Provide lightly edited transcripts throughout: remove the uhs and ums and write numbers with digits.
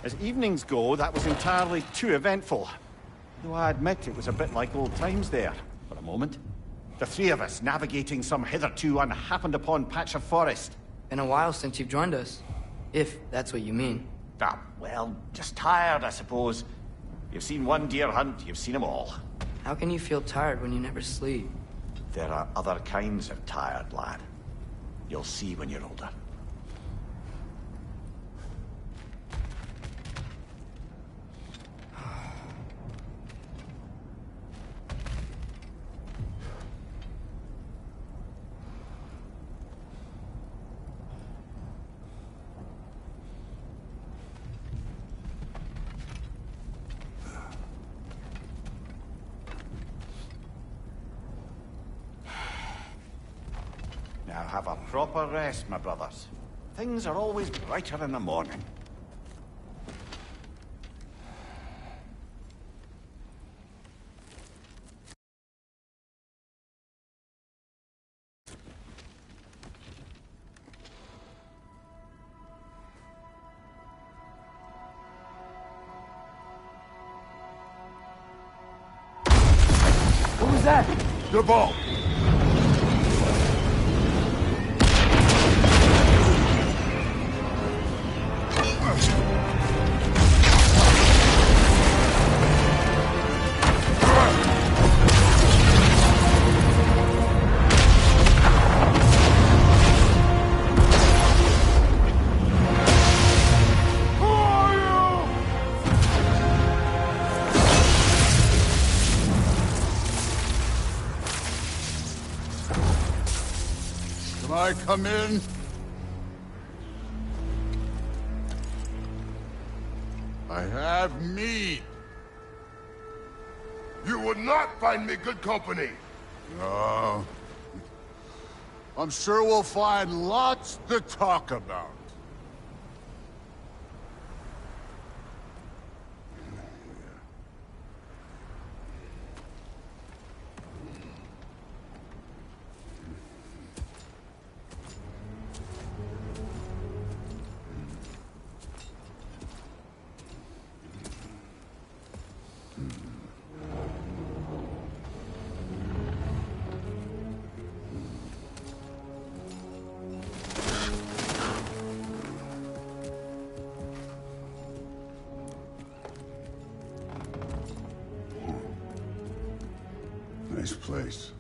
As evenings go, that was entirely too eventful. Though I admit it was a bit like old times there, for a moment. The three of us navigating some hitherto unhappened-upon patch of forest. Been a while since you've joined us. If that's what you mean. Ah, well, just tired, I suppose. You've seen one deer hunt, you've seen them all. How can you feel tired when you never sleep? There are other kinds of tired, lad. You'll see when you're older. Now have a proper rest, my brothers. Things are always brighter in the morning. What was that? The ball! Can I come in? I have meat. You would not find me good company. No. I'm sure we'll find lots to talk about. Nice place.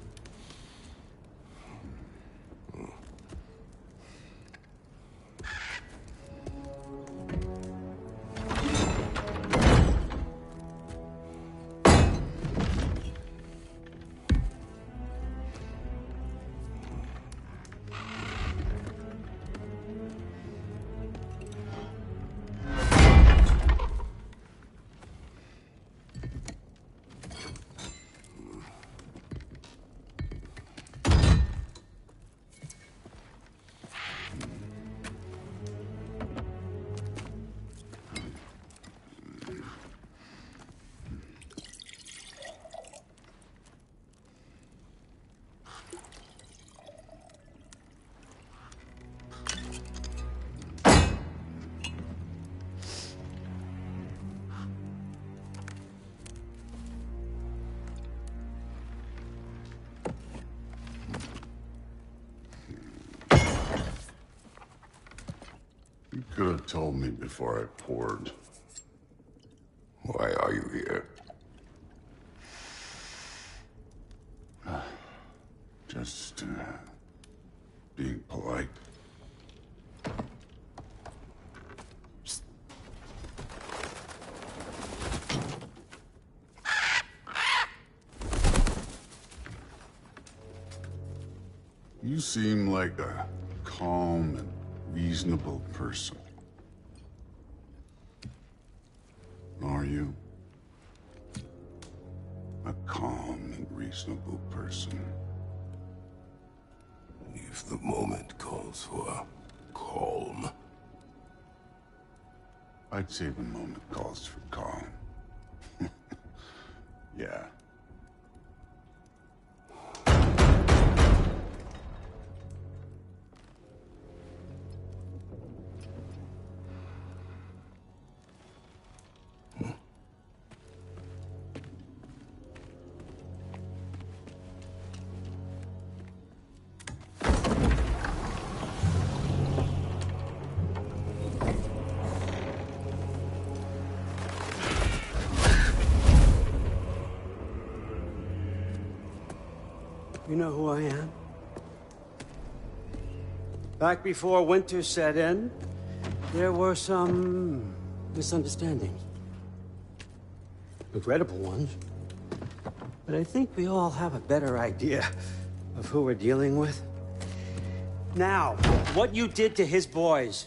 You could have told me before I poured. Why are you here? Just, being polite. You seem like a calm and reasonable person. Are you? A calm and reasonable person. If the moment calls for calm. I'd say the moment calls for calm. Yeah. You know who I am? Back before winter set in, there were some misunderstandings. Regrettable ones. But I think we all have a better idea of who we're dealing with. Now, what you did to his boys.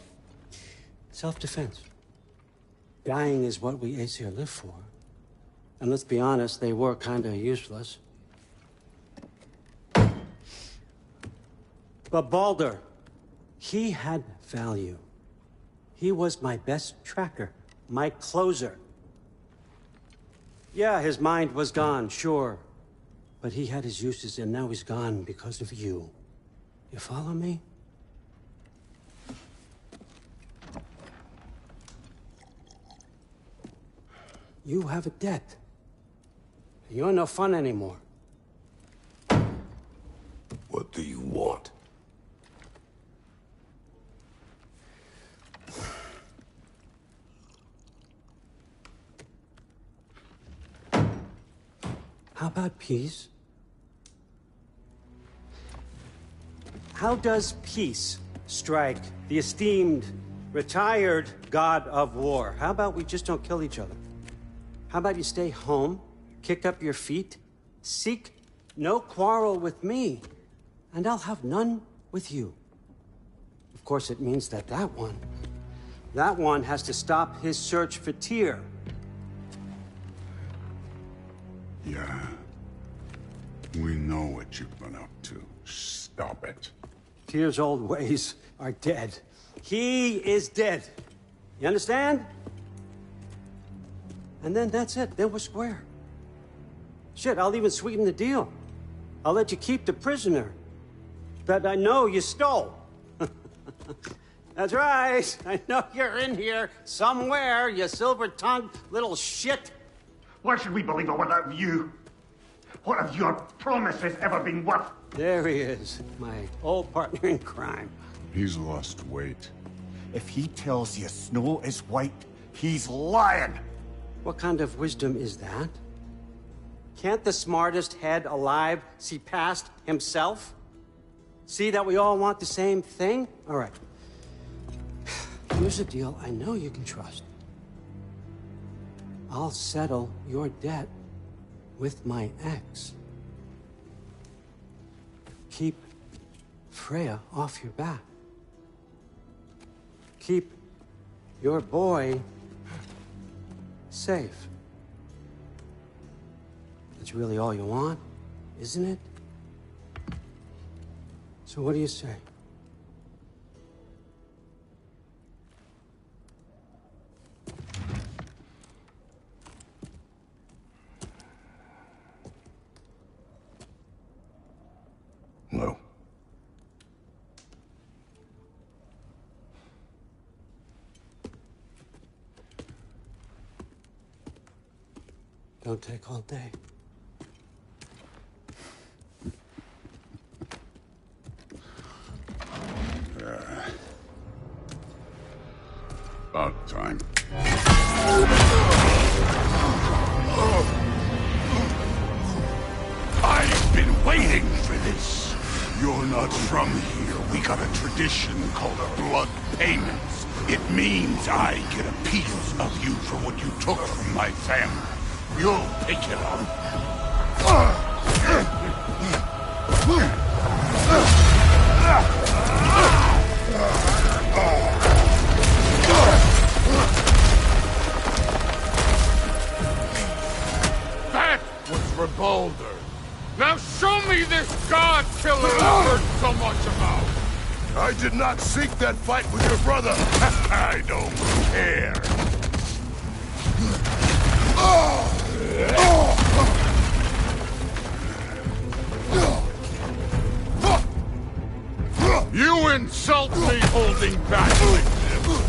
Self-defense. Dying is what we Aesir live for. And let's be honest, they were kinda useless. But Baldur, he had value. He was my best tracker, my closer. Yeah, his mind was gone, sure. But he had his uses, and now he's gone because of you. You follow me? You have a debt. You're no fun anymore. What do you want? How about peace? How does peace strike the esteemed, retired god of war? How about we just don't kill each other? How about you stay home, kick up your feet, seek no quarrel with me, and I'll have none with you. Of course, it means that that one has to stop his search for Tyr. Yeah. We know what you've been up to. Stop it. Tyr's old ways are dead. He is dead. You understand? And then that's it. Then we're square. Shit, I'll even sweeten the deal. I'll let you keep the prisoner that I know you stole. That's right. I know you're in here somewhere, you silver-tongued little shit. Why should we believe a word out of you? What have your promises ever been worth? There he is, my old partner in crime. He's lost weight. If he tells you snow is white, he's lying. What kind of wisdom is that? Can't the smartest head alive see past himself? See that we all want the same thing? All right. Here's a deal I know you can trust. I'll settle your debt with my ex. Keep Freya off your back. Keep your boy safe. That's really all you want, isn't it? So what do you say? No. Don't take all day. About time. I've been waiting for this. You're not from here. We got a tradition called blood payments. It means I get a piece of you for what you took from my family. You'll pick it up. That was for Baldur. Now show me this god killer I heard so much about. I did not seek that fight with your brother. I don't care. You insult me holding back like this.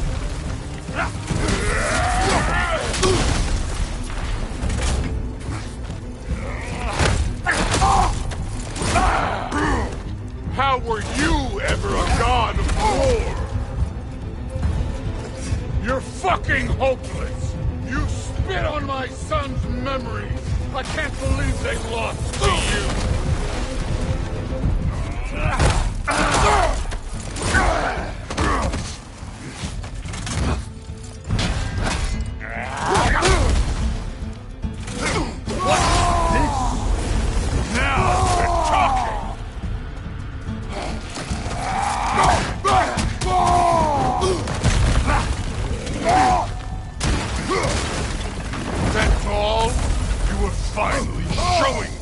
How were you ever a god of war? You're fucking hopeless. You spit on my son's memories. I can't believe they lost to you. That's all? You were finally showing me.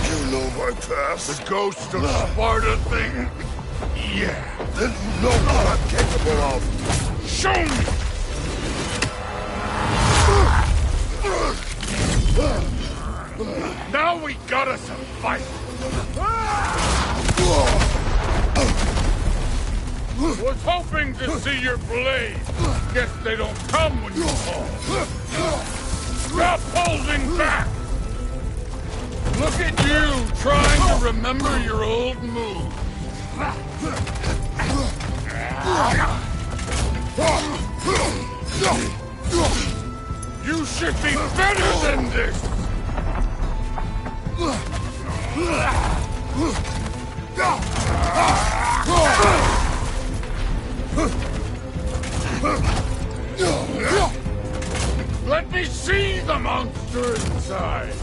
You know my past? The ghost of Sparta thing? Yeah. Then you know what I'm capable of. Show me! Now we got us a fight! Was hoping to see your blade. Guess they don't come when you call. Stop holding back! Look at you, trying to remember your old moves. You should be better than this! Let me see the monster inside!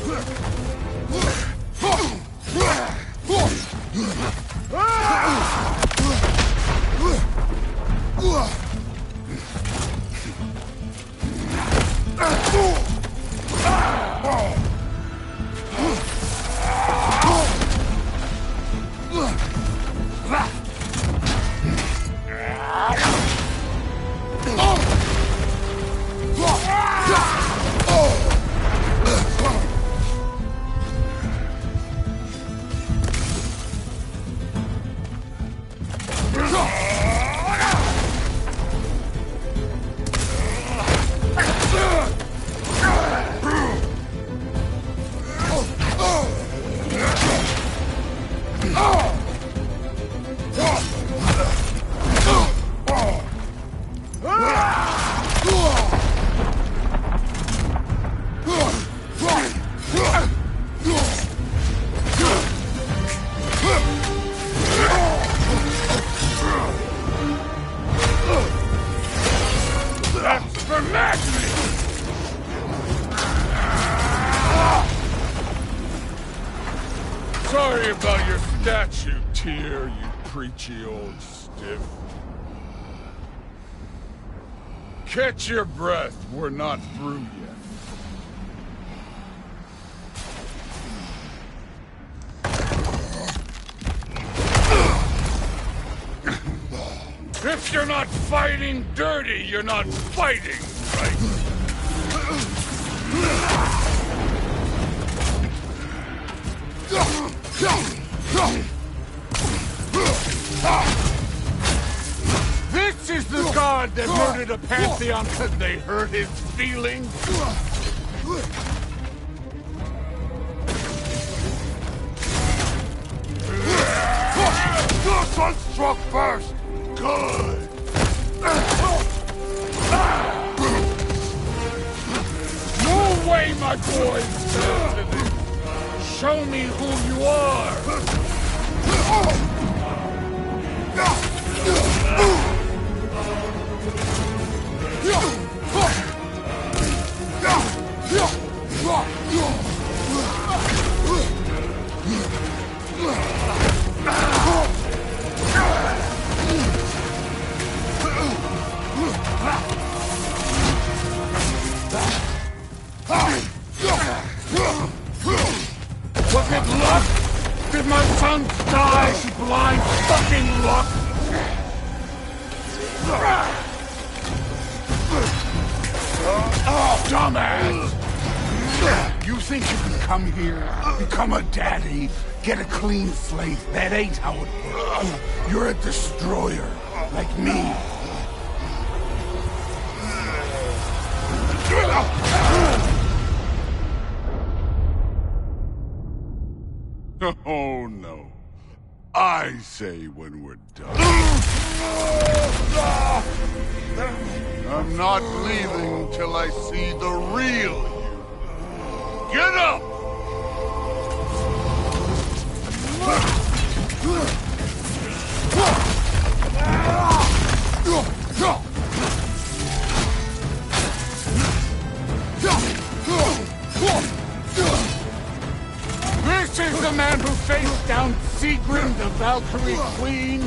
Sorry about your statue, Tyr, you preachy old stiff. Catch your breath, we're not through yet. If you're not fighting dirty, you're not fighting right. This is the god that murdered a pantheon because they hurt his feelings? This one struck first! Good! No way, my boy! Show me who you are! Was it luck? Did my son die to blind fucking luck? Dumbass! You think you can come here, become a daddy, get a clean slate? That ain't how it works. You're a destroyer, like me. Oh no. I say when we're done. I'm not leaving till I see the real you. Get up! This is the man who faced down Sigrun, the Valkyrie Queen.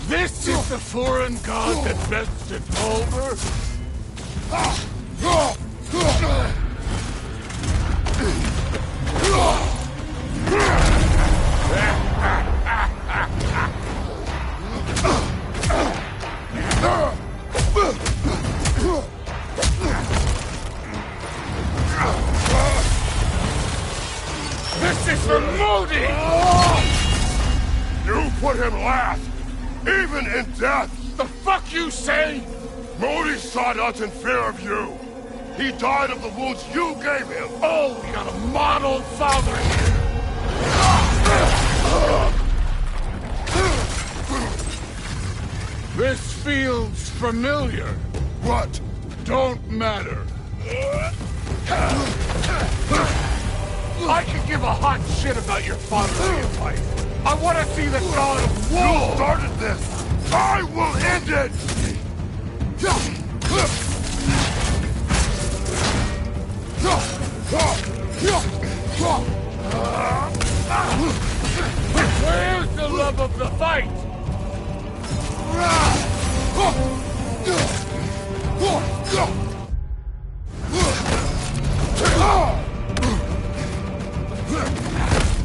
This is the foreign god that bested Volver. This is for Modi! You put him last, even in death! The fuck you say? Modi sought us in fear of you. He died of the wounds you gave him. Oh, we got a model father here. This feels familiar. What? Don't matter. I could give a hot shit about your fatherly advice. I want to see the god of war. You started this. I will end it. Where's the love of the fight?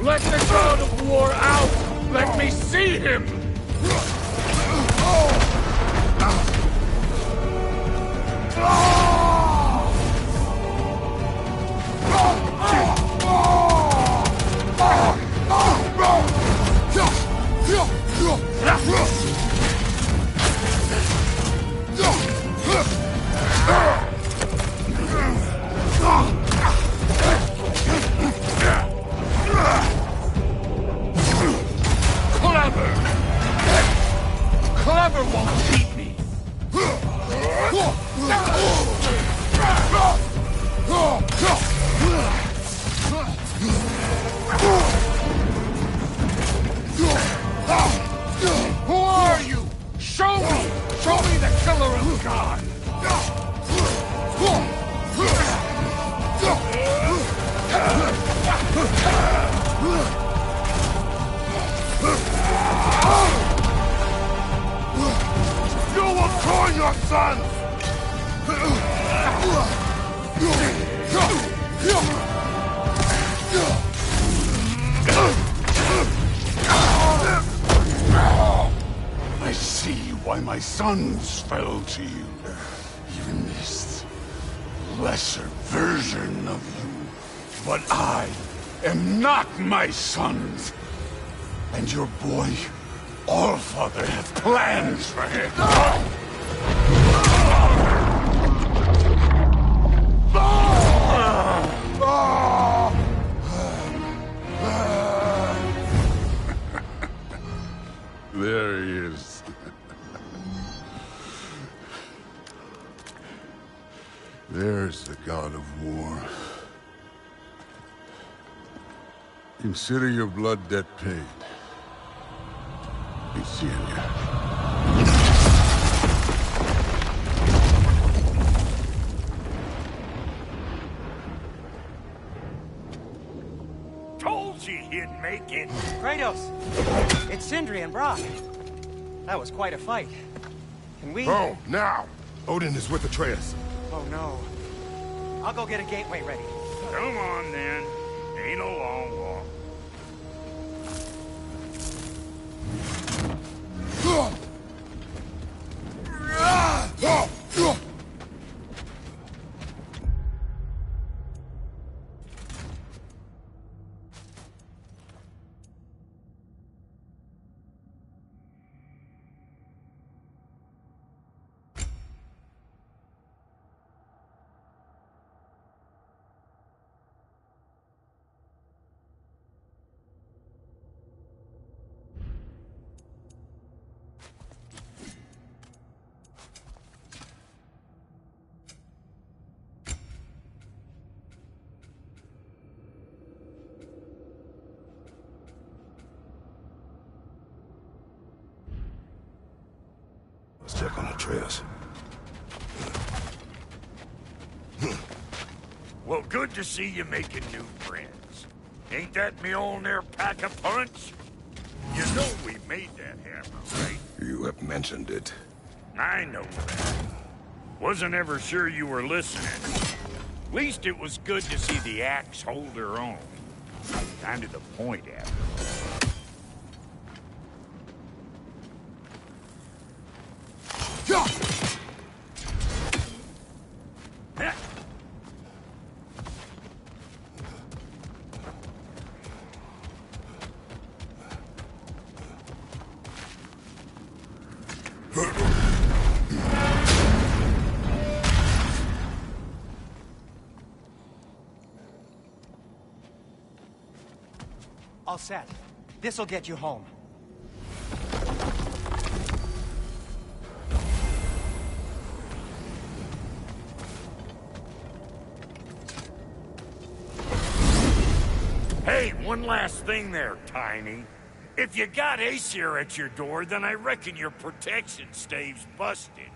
Let the god of war out! Let me see him! Clever won't beat me! Who are you? Show me! Show me the killer of God! You will join your sons! I see why my sons fell to you. Even this lesser version of you. But I am not my sons. And your boy, Allfather, has plans for him. There he is. There's the god of war. Consider your blood debt paid. Be seeing you. Told you he'd make it. Kratos! It's Sindri and Brock. That was quite a fight. Can we... Oh, now! Odin is with Atreus. Oh, no. I'll go get a gateway ready. Come on, then. Ain't a long walk. on Atreus. Well, good to see you making new friends. Ain't that Mjolnir pack a punch? You know we made that hammer, right? You have mentioned it. I know that. Wasn't ever sure you were listening. At least it was good to see the axe hold her own. Kind of the point, after all. All set. This'll get you home. Hey, one last thing there, Tiny. If you got Aesir at your door, then I reckon your protection stave's busted.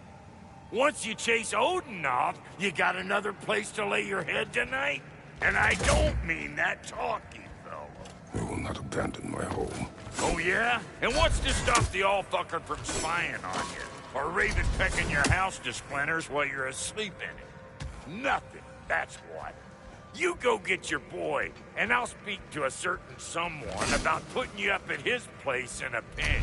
Once you chase Odin off, you got another place to lay your head tonight? And I don't mean that talking, though. I will not abandon my home. Oh, yeah? And what's to stop the all-fucker from spying on you? Or Raven pecking your house to splinters while you're asleep in it? Nothing, that's what. You go get your boy, and I'll speak to a certain someone about putting you up at his place in a pinch.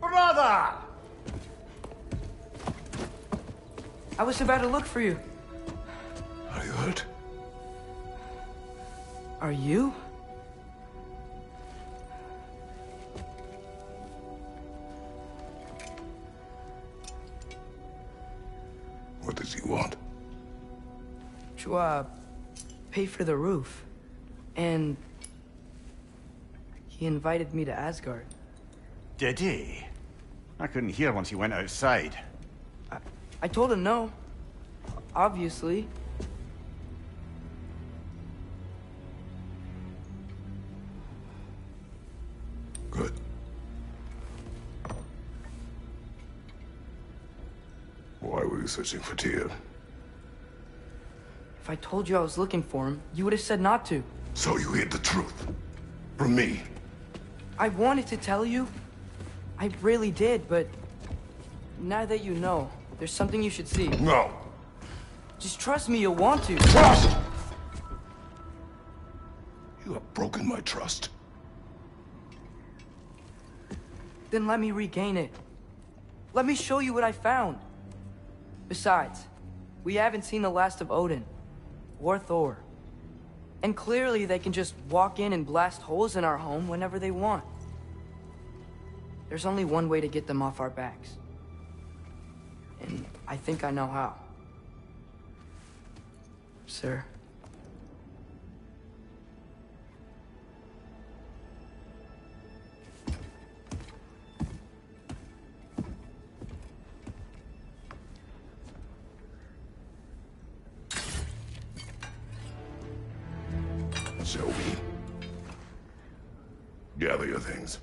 Brother! I was about to look for you. Are you hurt? Are you? What does he want? To, pay for the roof. And he invited me to Asgard. Did he? I couldn't hear once he went outside. I told him no. Obviously. Good. Why were you searching for Tyr? If I told you I was looking for him, you would have said not to. So you hid the truth. From me. I wanted to tell you. I really did, but now that you know, there's something you should see. No. Just trust me, you'll want to. Trust! You have broken my trust. Then let me regain it. Let me show you what I found. Besides, we haven't seen the last of Odin. Or Thor. And clearly they can just walk in and blast holes in our home whenever they want. There's only one way to get them off our backs. And I think I know how. Sir. bigger things.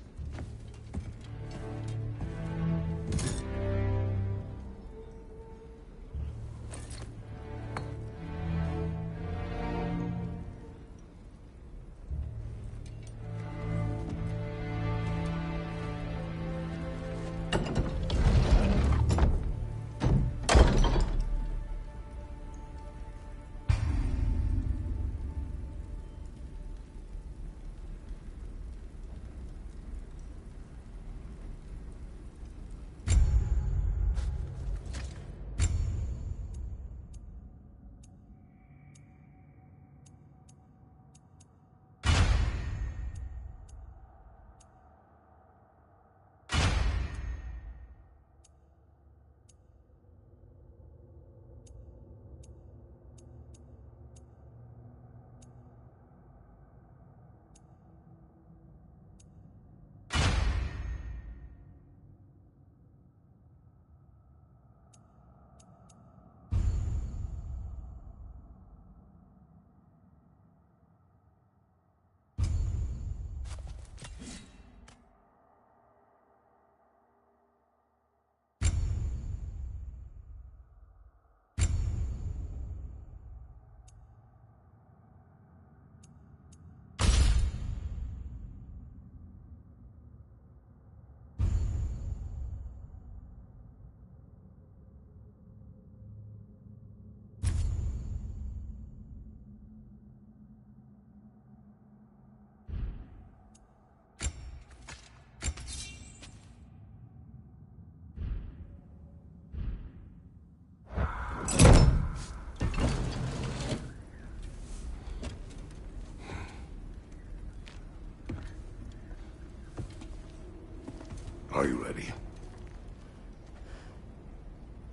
Are you ready?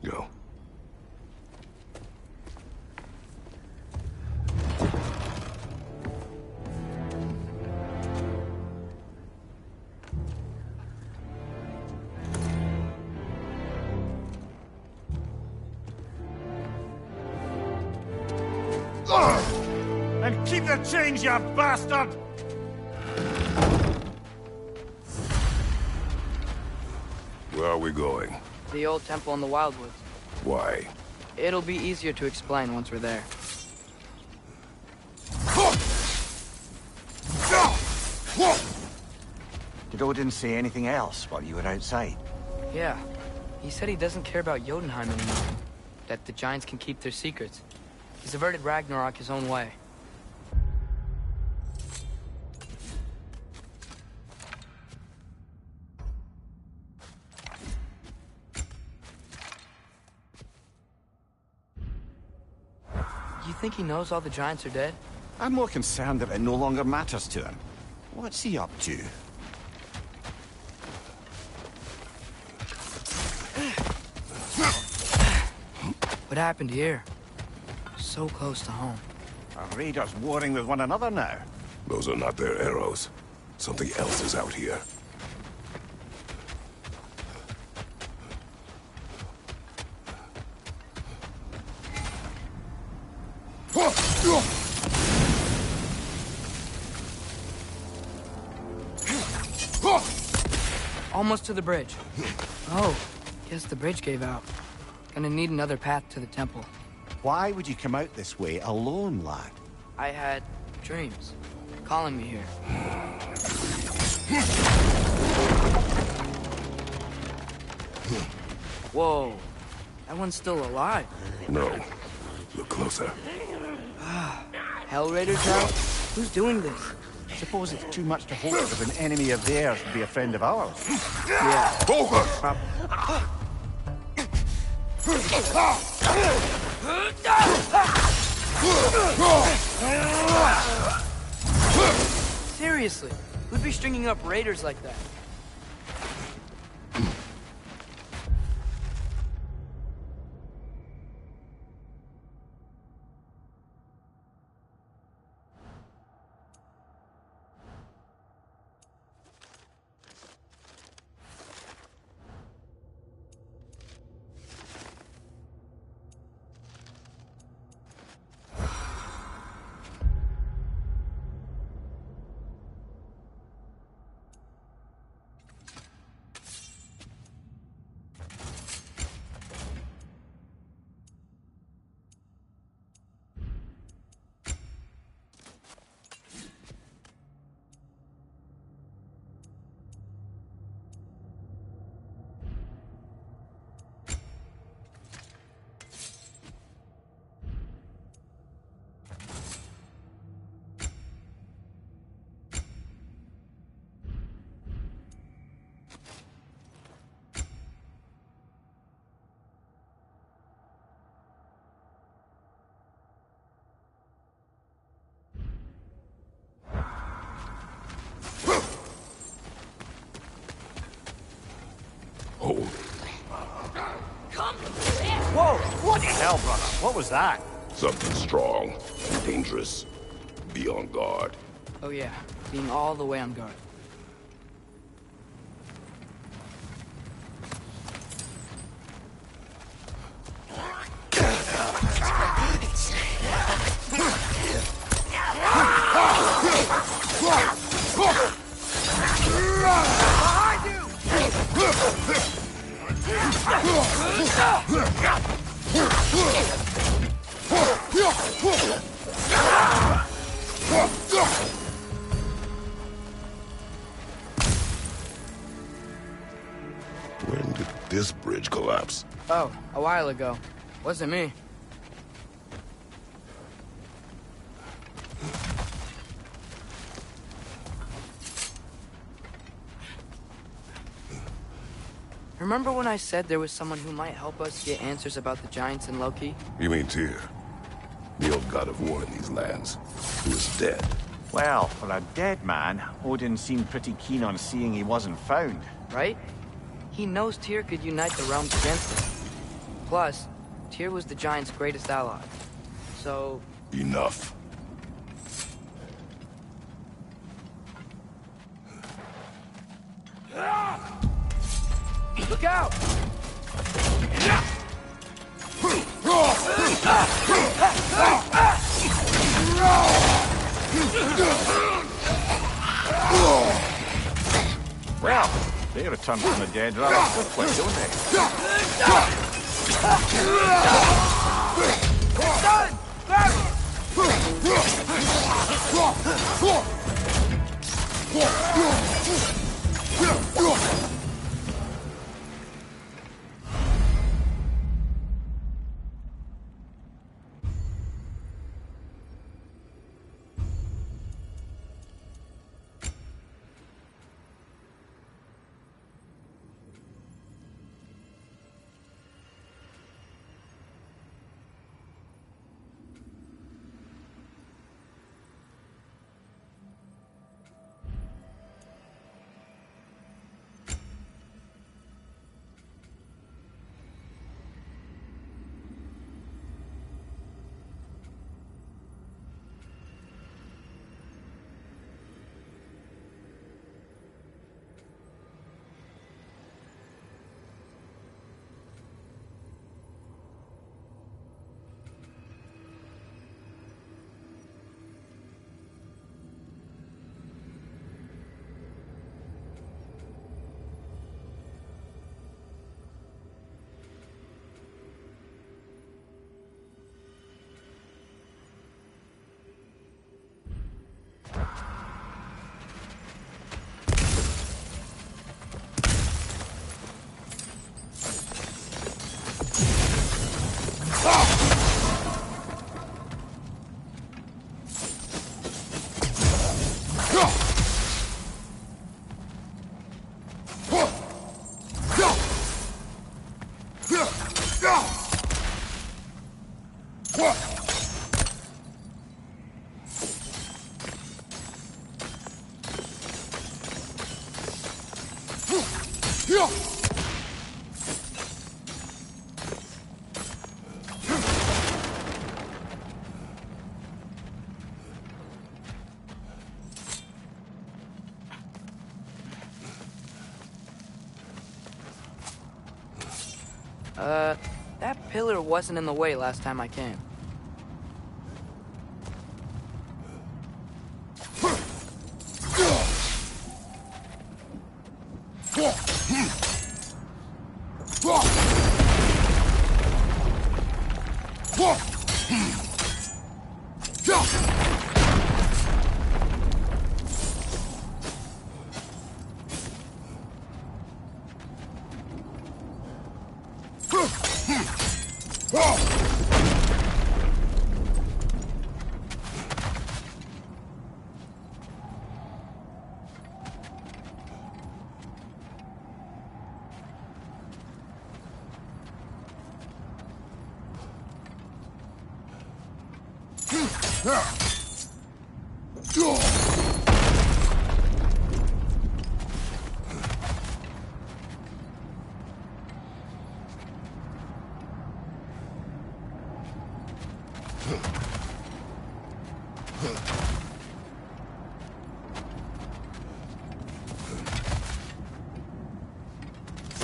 Go. And keep the change, you bastard! Where are we going? The old temple in the Wildwoods. Why? It'll be easier to explain once we're there. Did Odin say anything else while you were outside? Yeah. He said he doesn't care about Jotunheim anymore. That the giants can keep their secrets. He's averted Ragnarok his own way. You think he knows all the giants are dead? I'm more concerned that it no longer matters to him. What's he up to? What happened here? So close to home. Are raiders warring with one another now? Those are not their arrows. Something else is out here. Almost to the bridge. Oh, guess the bridge gave out. Gonna need another path to the temple. Why would you come out this way alone, lad? I had dreams calling me here. Whoa, that one's still alive. No. Look closer. Hell Raiders now? Who's doing this? Suppose it's too much to hope that an enemy of theirs would be a friend of ours. Yeah. Focus! Seriously, who'd be stringing up raiders like that? Holy. Whoa! What the hell, brother? What was that? Something strong, dangerous. Be on guard. Oh yeah, being all the way on guard. When did this bridge collapse? Oh, a while ago. Wasn't me. Remember when I said there was someone who might help us get answers about the giants and Loki? You mean Tyr? The old god of war in these lands, who is dead. Well, for a dead man, Odin seemed pretty keen on seeing he wasn't found. Right? He knows Tyr could unite the realms against him. Plus, Tyr was the giants' greatest ally. So... Enough. Look out! Well, they return from the dead rather quickly, don't they? That pillar wasn't in the way last time I came.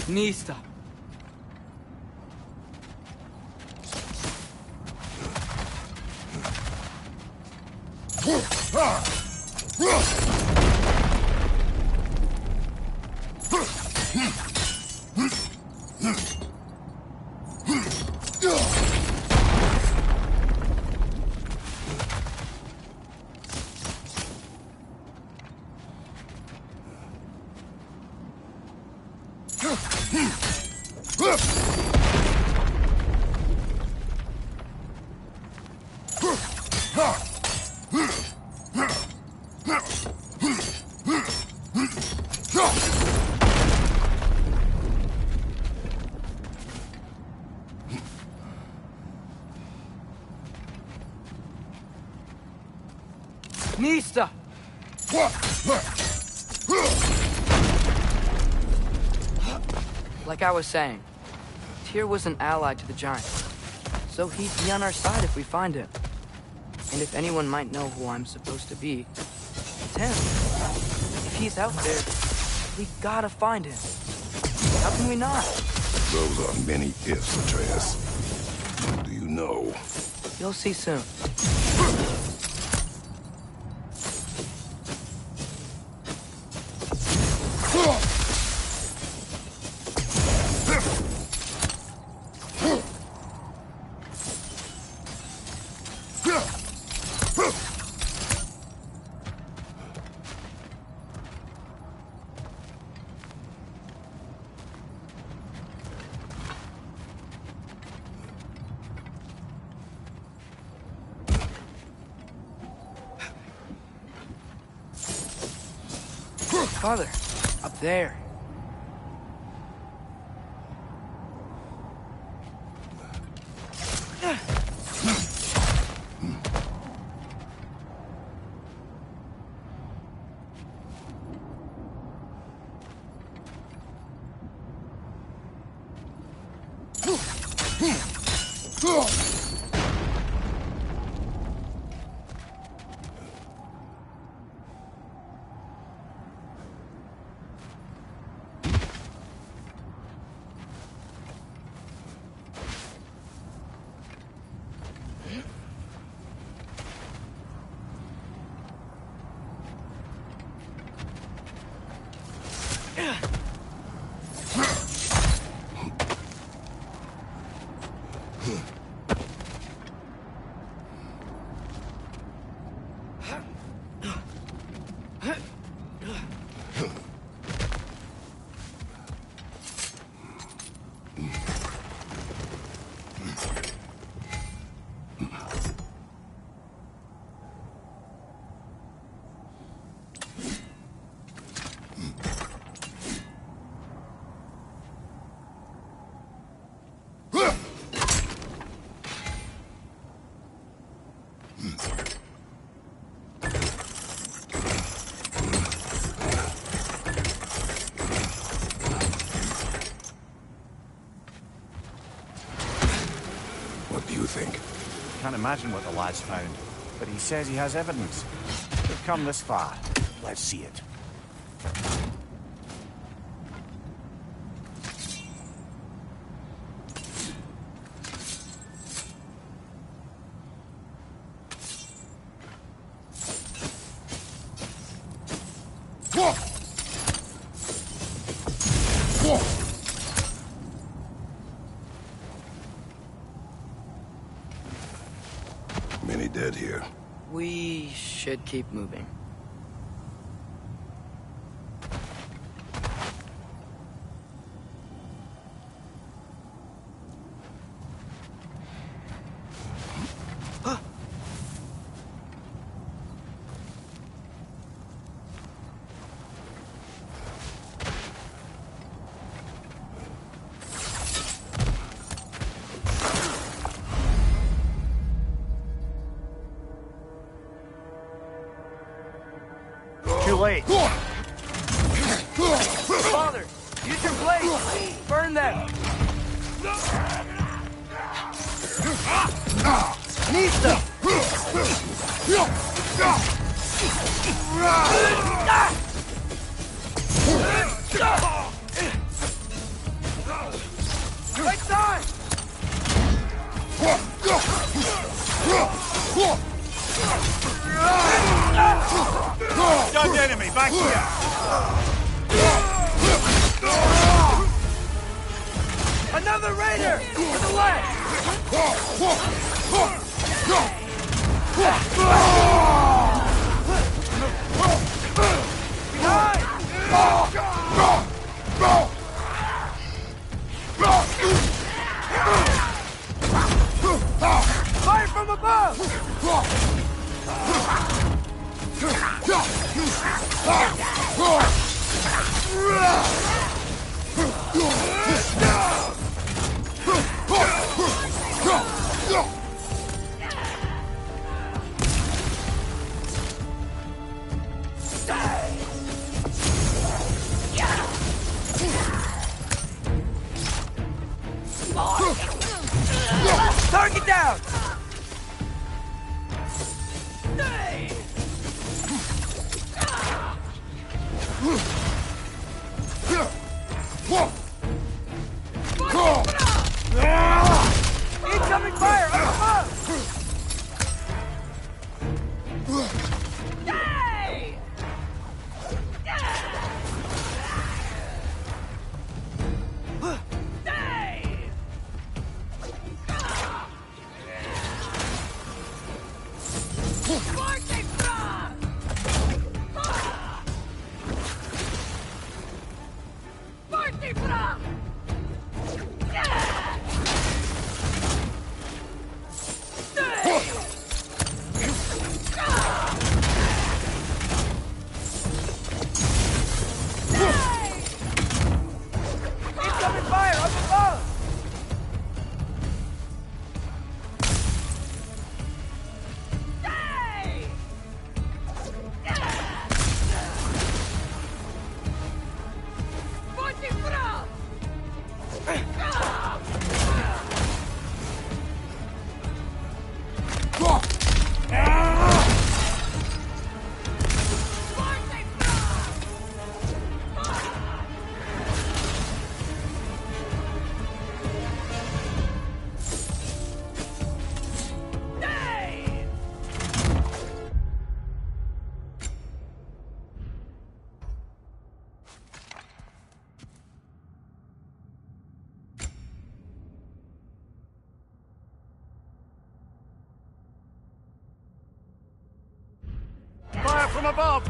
Nista. Nista! Like I was saying, Tyr was an ally to the Giants, so he'd be on our side if we find him. And if anyone might know who I'm supposed to be, it's him. If he's out there, we gotta find him. How can we not? Those are many ifs, Atreus. Do you know? You'll see soon. Father, up there. Can't imagine what the lad's found, but he says he has evidence. We've come this far. Let's see it. Many dead here. We should keep moving. Too late. Father, use your blade! Burn them! Nista! Right side! Stunned enemy, back here! Another raider! To the left! Fire from above! Target down! Incoming fire! Up above! Incoming fire! Up above! Fire from above!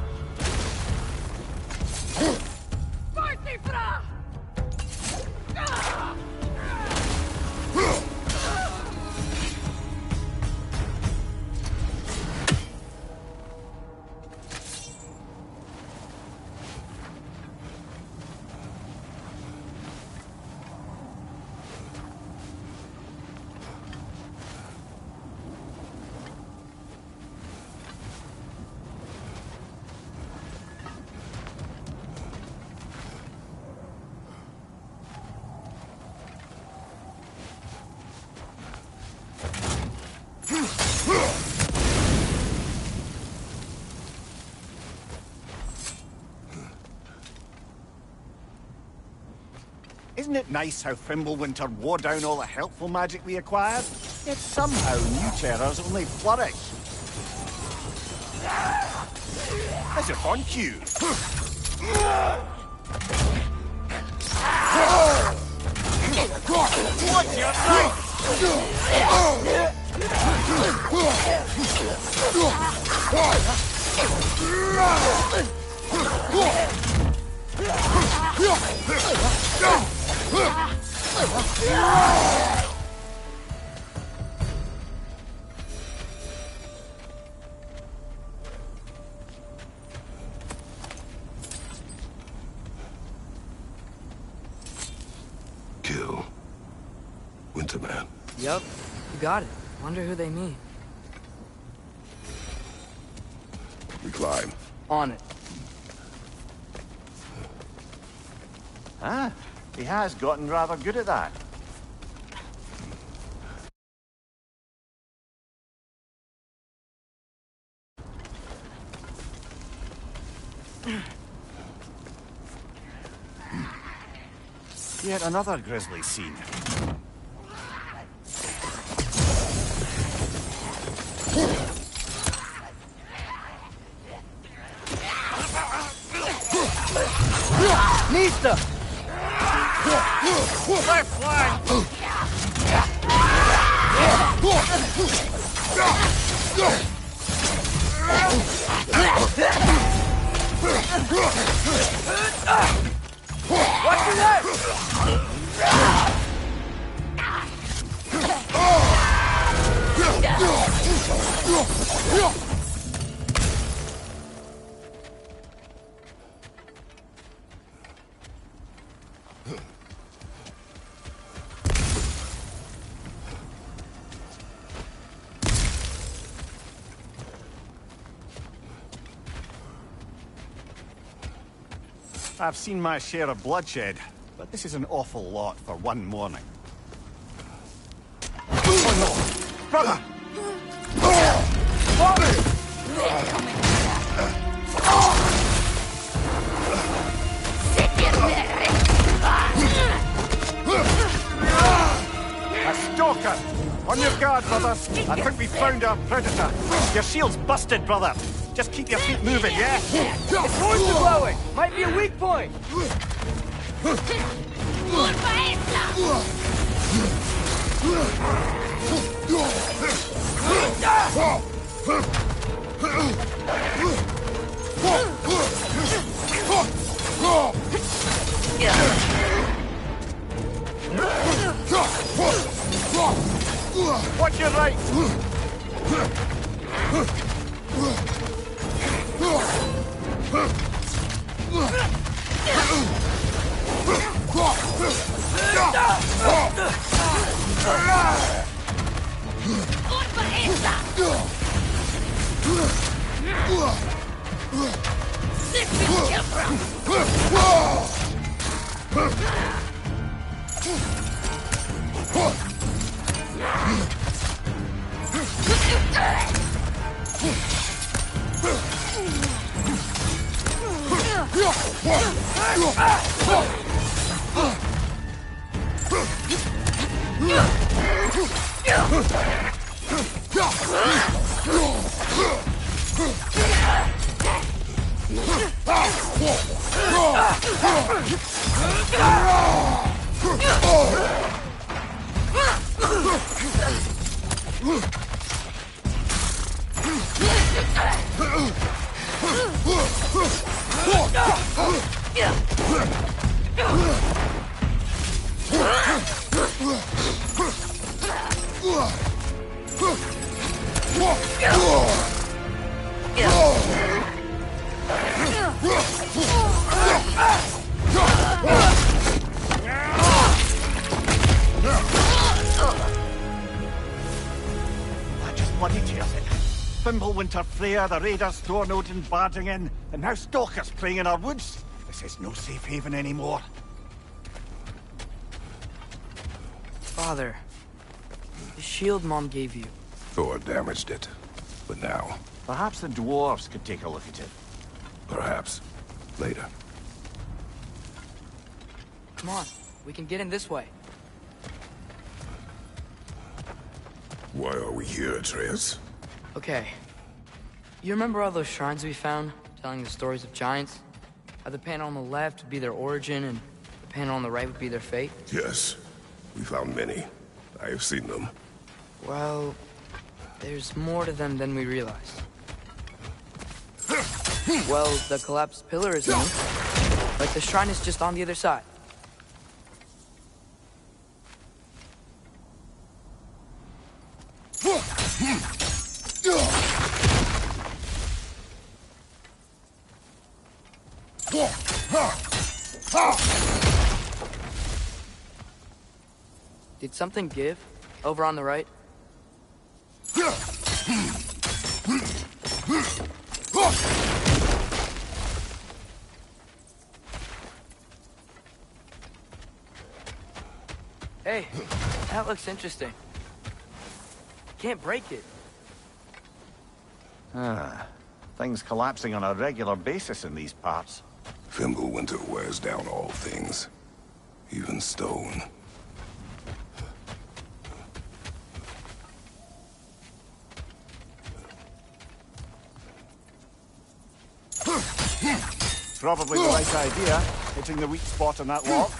Isn't it nice how Fimbulwinter wore down all the helpful magic we acquired? Yet somehow new terrors only flourish. As if on cue. What's your Kill Winterman. Yup, you got it. Wonder who they mean. We climb. On it. Ah, he has gotten rather good at that. Yet another grisly scene. Nista! Left flank! Watch your left! I've seen my share of bloodshed, but this is an awful lot for one morning. Oh no! Brother! A stalker! On your guard, brothers! I think we found our predator. Your shield's busted, brother! Just keep your feet moving, yeah? Its horns are blowing! Might be a weak point! Watch your right! Bloody tears it. Fimbulwinter Freya, the raiders, Thor, Odin barging in, and now stalkers preying in our woods. This is no safe haven anymore. Father, the shield Mom gave you. Thor damaged it. But now, Perhaps the dwarves could take a look at it. perhaps, later. Come on, we can get in this way. Why are we here, Atreus? Okay. You remember all those shrines we found, telling the stories of giants? How the panel on the left would be their origin, and the panel on the right would be their fate? Yes, we found many. I have seen them. Well, there's more to them than we realized. Well, the collapsed pillar is new. Like the shrine is just on the other side. Did something give? Over on the right? Hey, that looks interesting. Can't break it. Things collapsing on a regular basis in these parts. Fimbulwinter wears down all things. even stone. Probably the right idea, hitting the weak spot on that lock.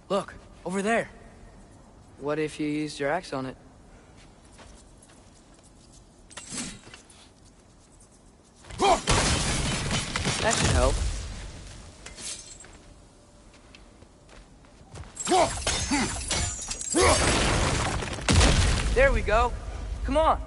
Look, over there. What if you used your axe on it? That should help. There we go. Come on.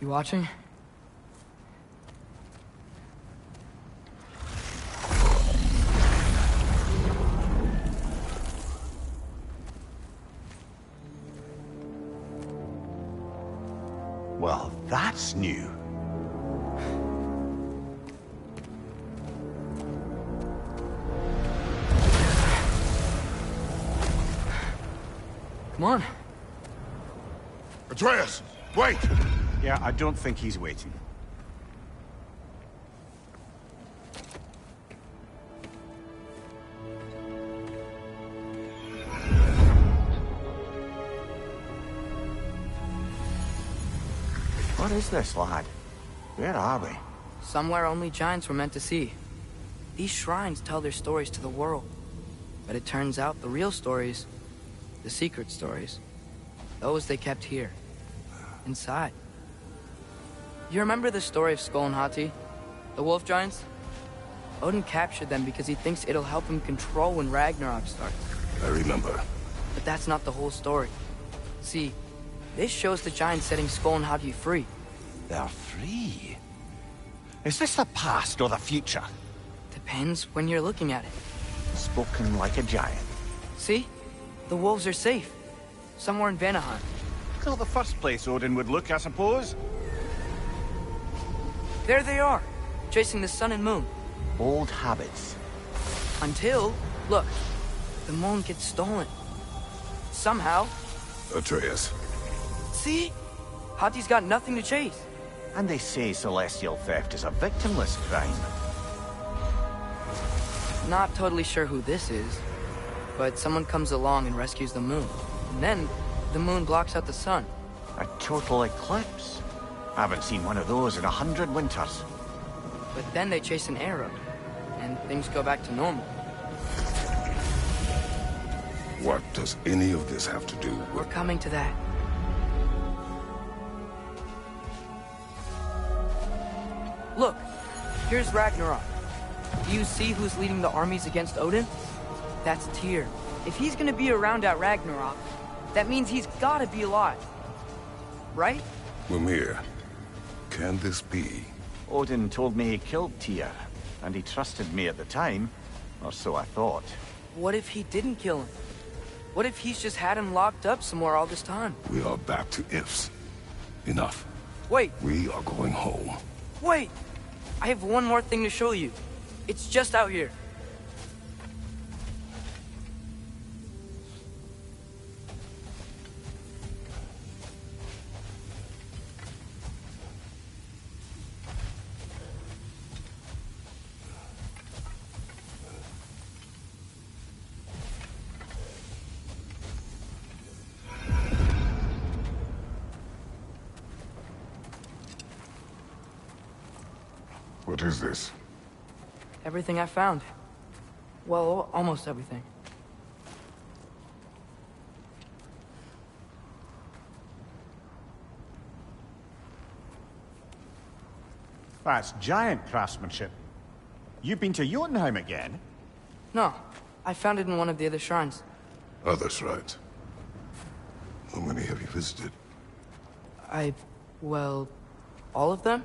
You watching? Well, that's new. Come on. Atreus, wait! Yeah, I don't think he's waiting. What is this, lad? Where are we? Somewhere only giants were meant to see. These shrines tell their stories to the world. But it turns out the real stories, the secret stories, those they kept here, inside. You remember the story of Skull and Hati? The wolf giants? Odin captured them because he thinks it'll help him control when Ragnarok starts. I remember. But that's not the whole story. See, this shows the giants setting Skull and Hati free. They're free. Is this the past or the future? Depends when you're looking at it. Spoken like a giant. See? The wolves are safe. Somewhere in Vanaheim. Not the first place Odin would look, I suppose. There they are, chasing the sun and moon. Old habits. Until, look, the moon gets stolen. Somehow. Atreus. See? Hati's got nothing to chase. And they say celestial theft is a victimless crime. Not totally sure who this is, but someone comes along and rescues the moon. And then, the moon blocks out the sun. A total eclipse. I haven't seen one of those in 100 winters. But then they chase an arrow, and things go back to normal. What does any of this have to do We're with... coming to that. Look, here's Ragnarok. Do you see who's leading the armies against Odin? That's Tyr. If he's gonna be around at Ragnarok, that means he's gotta be alive. Right? Mimir, can this be? Odin told me he killed Tyr, and he trusted me at the time, or so I thought. What if he didn't kill him? What if he's just had him locked up somewhere all this time? We are back to ifs. Enough. Wait, We are going home. wait! I have one more thing to show you. It's just out here. What is this? Everything I found. Well, almost everything. That's giant craftsmanship. You've been to Jotunheim again? No, I found it in one of the other shrines. Others, right? How many have you visited? Well, all of them?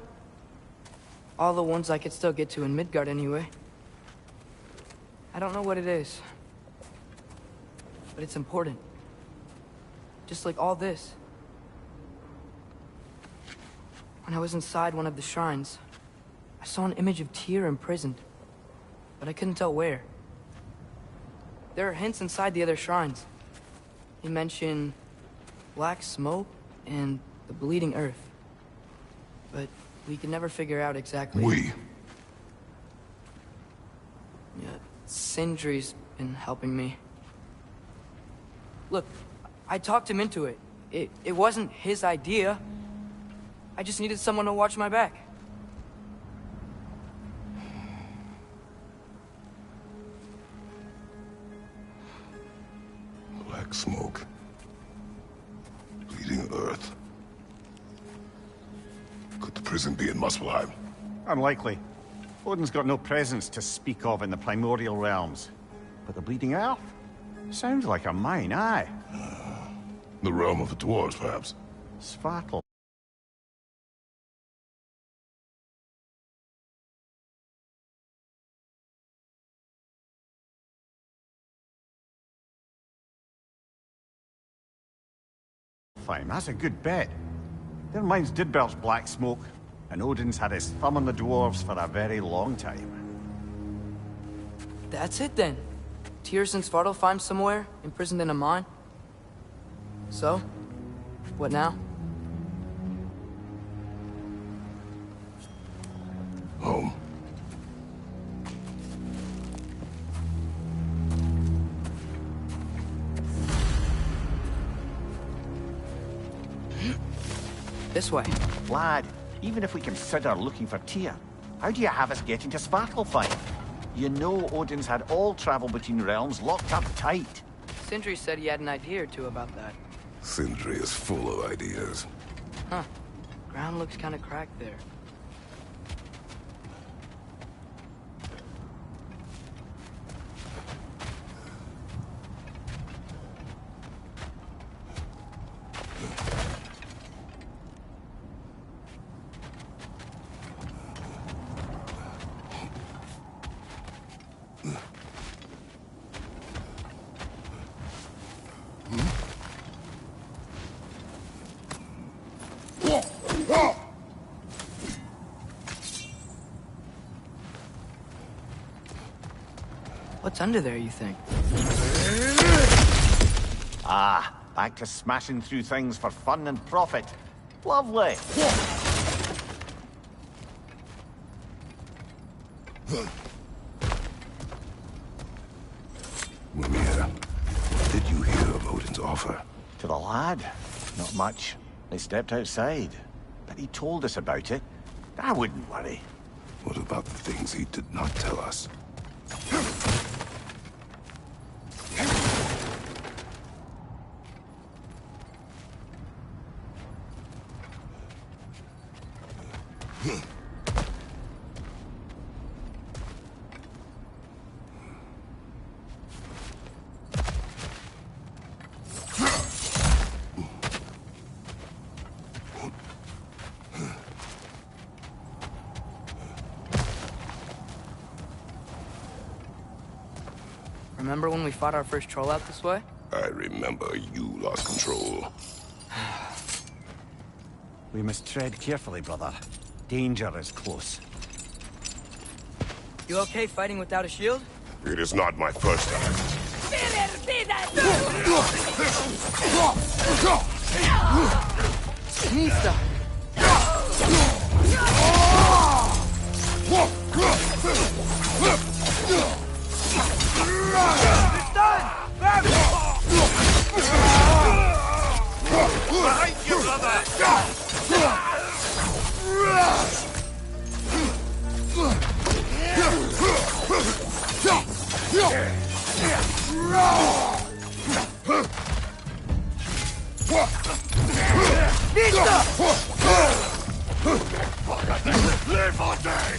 All the ones I could still get to in Midgard anyway. I don't know what it is, but it's important. Just like all this. When I was inside one of the shrines, I saw an image of Tyr imprisoned, but I couldn't tell where. There are hints inside the other shrines. They mention black smoke and the bleeding earth. But we can never figure out exactly... We? Yeah, Sindri's been helping me. Look, I talked him into it. It wasn't his idea. I just needed someone to watch my back. Black smoke. Bleeding earth. Could the prison be in Muspelheim? Unlikely. Odin's got no presence to speak of in the primordial realms. But the bleeding earth? Sounds like a mine, aye. The realm of the dwarves, perhaps? Svartal. Fine, that's a good bet. Their mines did belch black smoke, and Odin's had his thumb on the dwarves for a very long time. That's it then. Tyr's in Svartalfheim somewhere, imprisoned in a mine. So, what now? Home. This way. Lad, even if we consider looking for Tyr, how do you have us getting to Svartalfheim? You know Odin's had all travel between realms locked up tight. Sindri said he had an idea or two about that. Sindri is full of ideas. Huh. Ground looks kind of cracked there. What's under there, you think? Ah, back to smashing through things for fun and profit. Lovely. Mimir, what did you hear of Odin's offer? To the lad? Not much. They stepped outside. But he told us about it. I wouldn't worry. What about the things he did not tell us? Remember when we fought our first troll out this way? I remember you lost control. We must tread carefully, brother. Danger is close. You okay fighting without a shield? It is not my first time. Nista! It's done! Grab it! Behind you, brother! Nista! Live or die!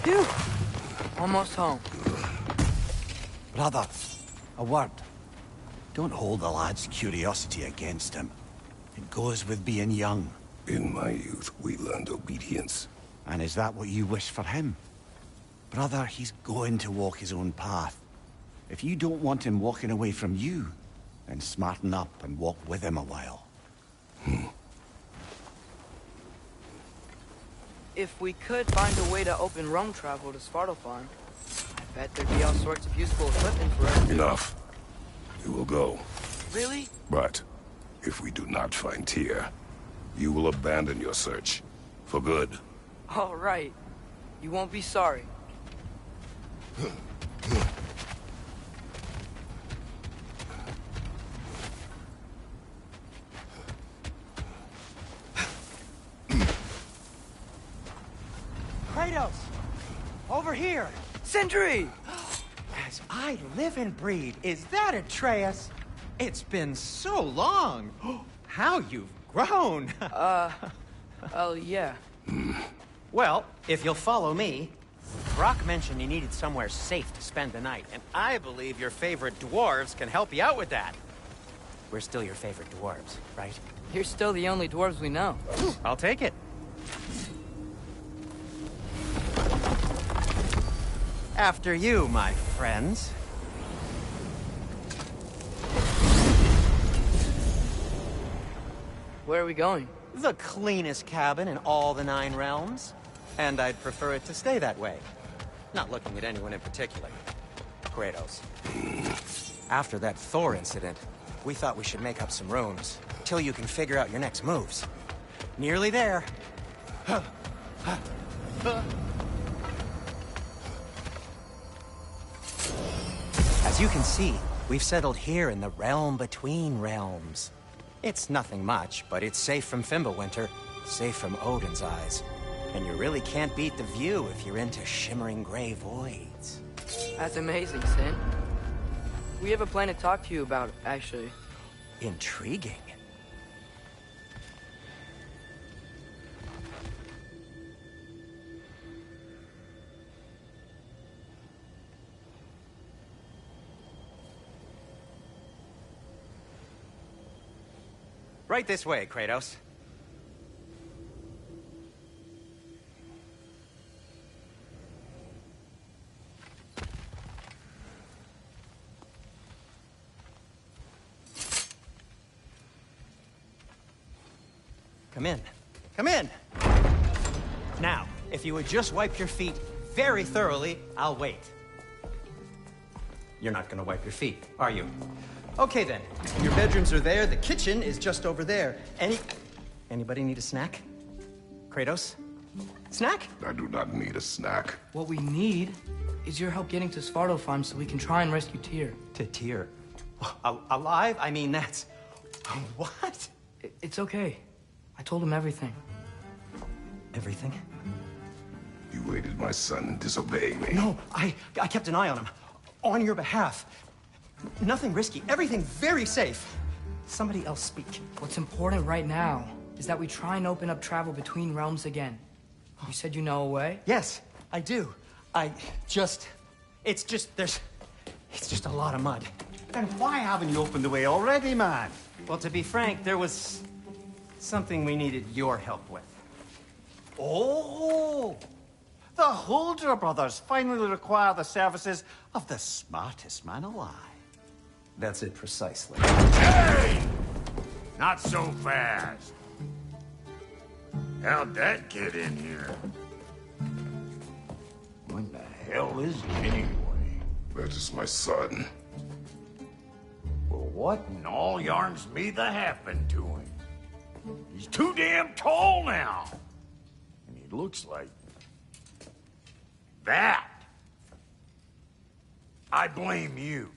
Phew! Almost home. Brother, a word. Don't hold the lad's curiosity against him. It goes with being young. In my youth, we learned obedience. And is that what you wish for him? Brother, he's going to walk his own path. If you don't want him walking away from you, then smarten up and walk with him a while. If we could find a way to open Rome travel to Svartalfheim, I bet there'd be all sorts of useful equipment for us. Enough. We will go. Really? But if we do not find Tyr, you will abandon your search. For good. All right. You won't be sorry. Kratos! Over here! Sentry! As I live and breathe, is that Atreus? It's been so long! How you've grown! Oh, yeah. Well, if you'll follow me, Brock mentioned you needed somewhere safe to spend the night, and I believe your favorite dwarves can help you out with that. We're still your favorite dwarves, right? You're still the only dwarves we know. I'll take it. After you, my friends. Where are we going? The cleanest cabin in all the 9 realms. And I'd prefer it to stay that way. Not looking at anyone in particular. Kratos. After that Thor incident, we thought we should make up some rooms, till you can figure out your next moves. Nearly there. As you can see, we've settled here in the realm between realms. It's nothing much, but it's safe from Fimbulwinter, safe from Odin's eyes. And you really can't beat the view if you're into shimmering gray voids. That's amazing, Sin. We have a plan to talk to you about, actually. Intriguing. Right this way, Kratos. Come in. Come in! Now, if you would just wipe your feet very thoroughly, I'll wait. You're not gonna wipe your feet, are you? Okay then. Your bedrooms are there, the kitchen is just over there. Anybody need a snack? Kratos? Snack? I do not need a snack. What we need is your help getting to Svartalfheim so we can try and rescue Tyr. To Tyr? Alive? I mean, that's... What? It's okay. I told him everything. Everything? You aided my son in disobeying me. No, I kept an eye on him. On your behalf. Nothing risky. Everything very safe. Somebody else speak. What's important right now is that we try and open up travel between realms again. You said you know a way? Yes, I do. It's just a lot of mud. Then why haven't you opened the way already, man? Well, to be frank, there was something we needed your help with. Oh! The Holder brothers finally require the services of the smartest man alive. That's it precisely. Hey! Not so fast. How'd that get in here? What the hell is it anyway? That is my son. Well, what in all yarns me that happened to him? He's too damn tall now. And he looks like... that. I blame you.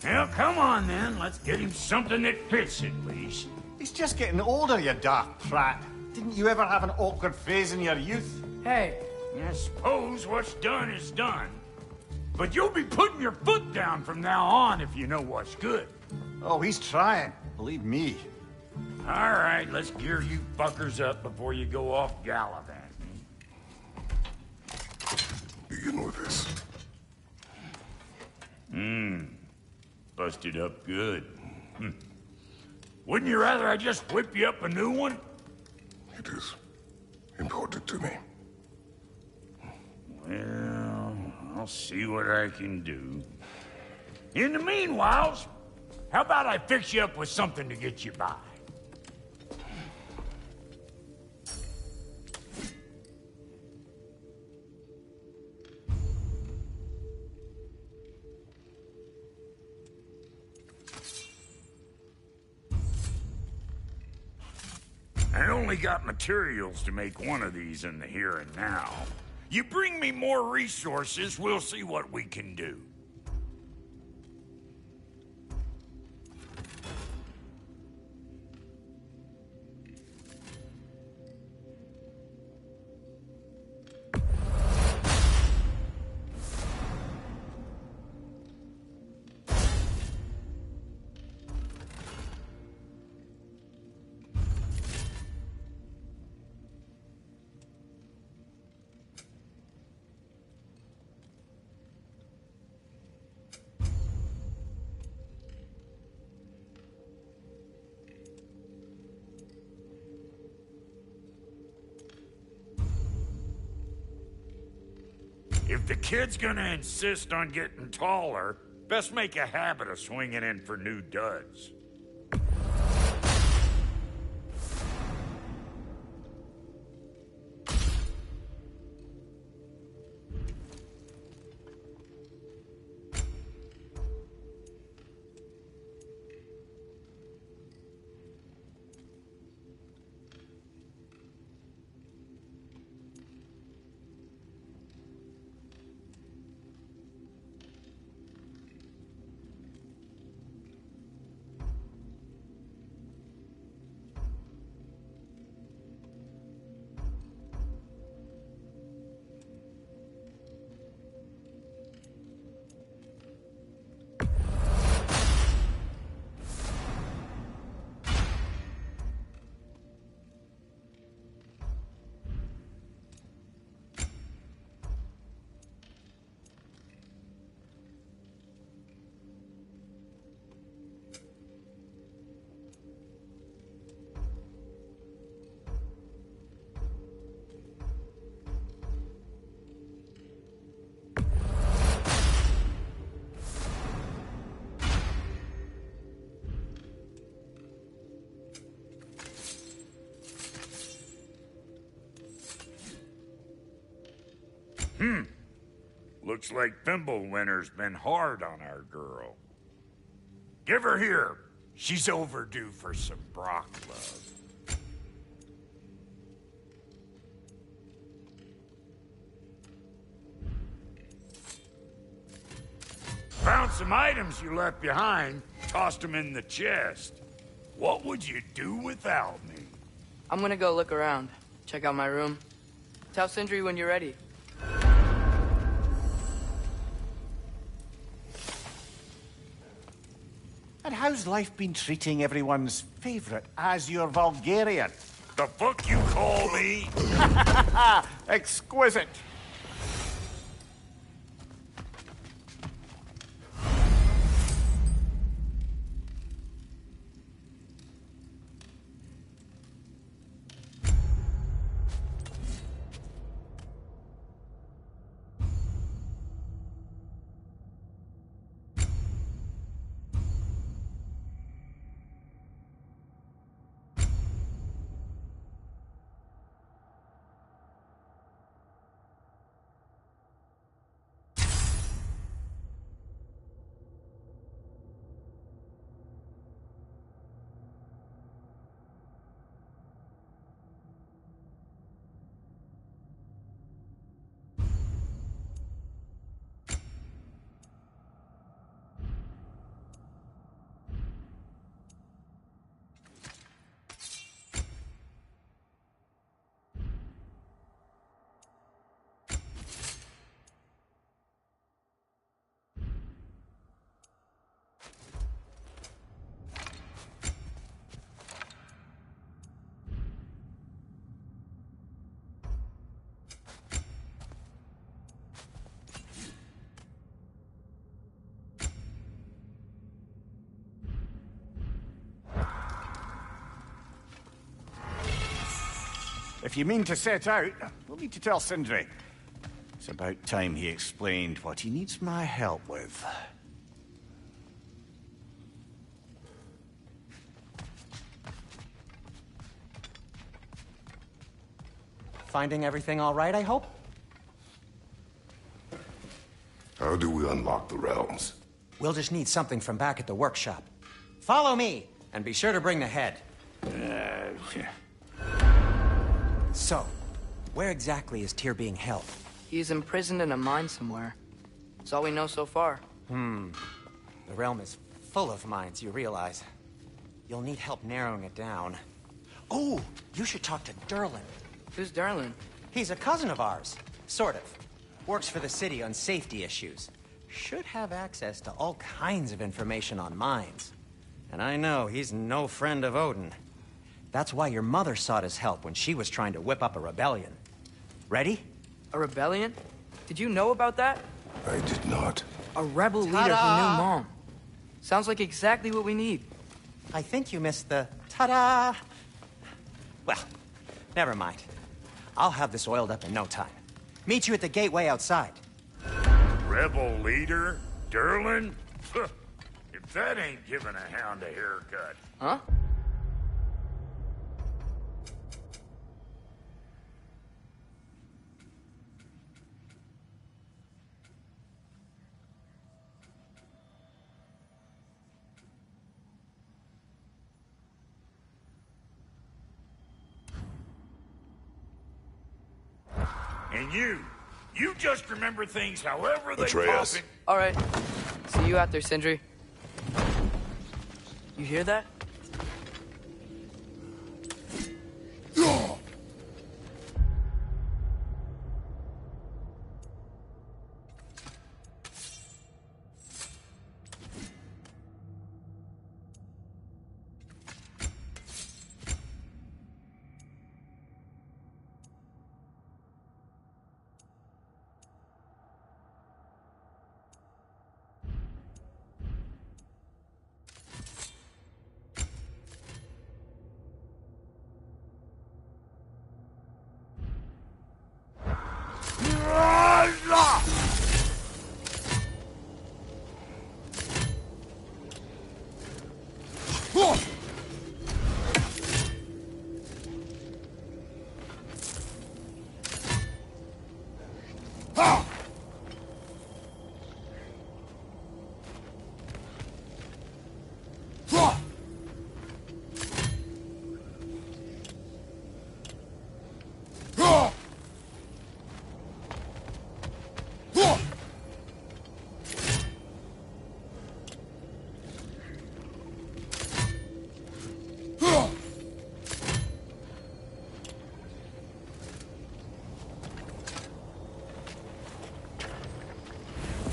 Well, come on then. Let's get him something that fits at least. He's just getting older, you dark prat. Didn't you ever have an awkward phase in your youth? Hey, I suppose what's done is done. But you'll be putting your foot down from now on if you know what's good. Oh, he's trying. Believe me. All right, let's gear you fuckers up before you go off gallivanting. begin with this. Busted up good. Wouldn't you rather I just whip you up a new one? It is important to me. Well, I'll see what I can do. In the meanwhile, how about I fix you up with something to get you by? I only got materials to make one of these in the here and now. You bring me more resources, we'll see what we can do. If the kid's gonna insist on getting taller, best make a habit of swinging in for new duds. Looks like Fimbulwinter's been hard on our girl. Give her here. She's overdue for some Brock love. Found some items you left behind, tossed them in the chest. What would you do without me? I'm gonna go look around. Check out my room. Tell Sindri when you're ready. And how's life been treating everyone's favorite Azure Vulgarian? The fuck you call me? Exquisite. if you mean to set out, we'll need to tell Sindri. It's about time he explained what he needs my help with. Finding everything all right, I hope? How do we unlock the realms? We'll just need something from back at the workshop. Follow me, and be sure to bring the head. So, where exactly is Tyr being held? He's imprisoned in a mine somewhere. That's all we know so far. The realm is full of mines, you realize. You'll need help narrowing it down. Oh, you should talk to Durlin. Who's Darlin? He's a cousin of ours. Sort of. Works for the city on safety issues. Should have access to all kinds of information on mines. And I know he's no friend of Odin. That's why your mother sought his help when she was trying to whip up a rebellion. Ready? A rebellion? Did you know about that? I did not. A rebel leader who knew Mom. Sounds like exactly what we need. I think you missed the ta-da. Well, never mind. I'll have this oiled up in no time. Meet you at the gateway outside. Rebel leader? Durlin? If that ain't giving a hound a haircut. Huh? And you just remember things however they Atreus. pop in. All right. See you out there, Sindri. You hear that?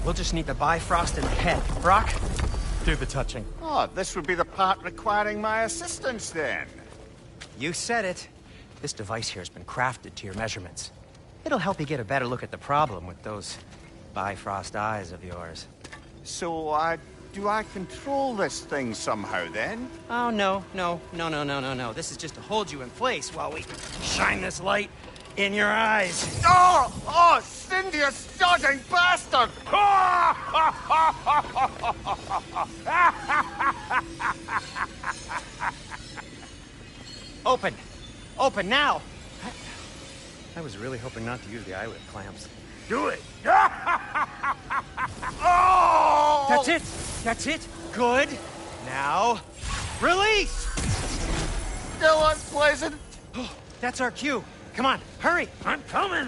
We'll just need the Bifrost and the head. Brock, do the touching. Oh, this would be the part requiring my assistance then. You said it. This device here has been crafted to your measurements. It'll help you get a better look at the problem with those Bifrost eyes of yours. So, do I control this thing somehow then? Oh, no. This is just to hold you in place while we shine this light in your eyes. Oh, Cindy, you sodding bastard! Open! Open now! I was really hoping not to use the eyelid clamps. Do it! Oh! That's it! That's it! Good! Now, release! Still unpleasant. That's our cue. Come on, hurry! I'm coming!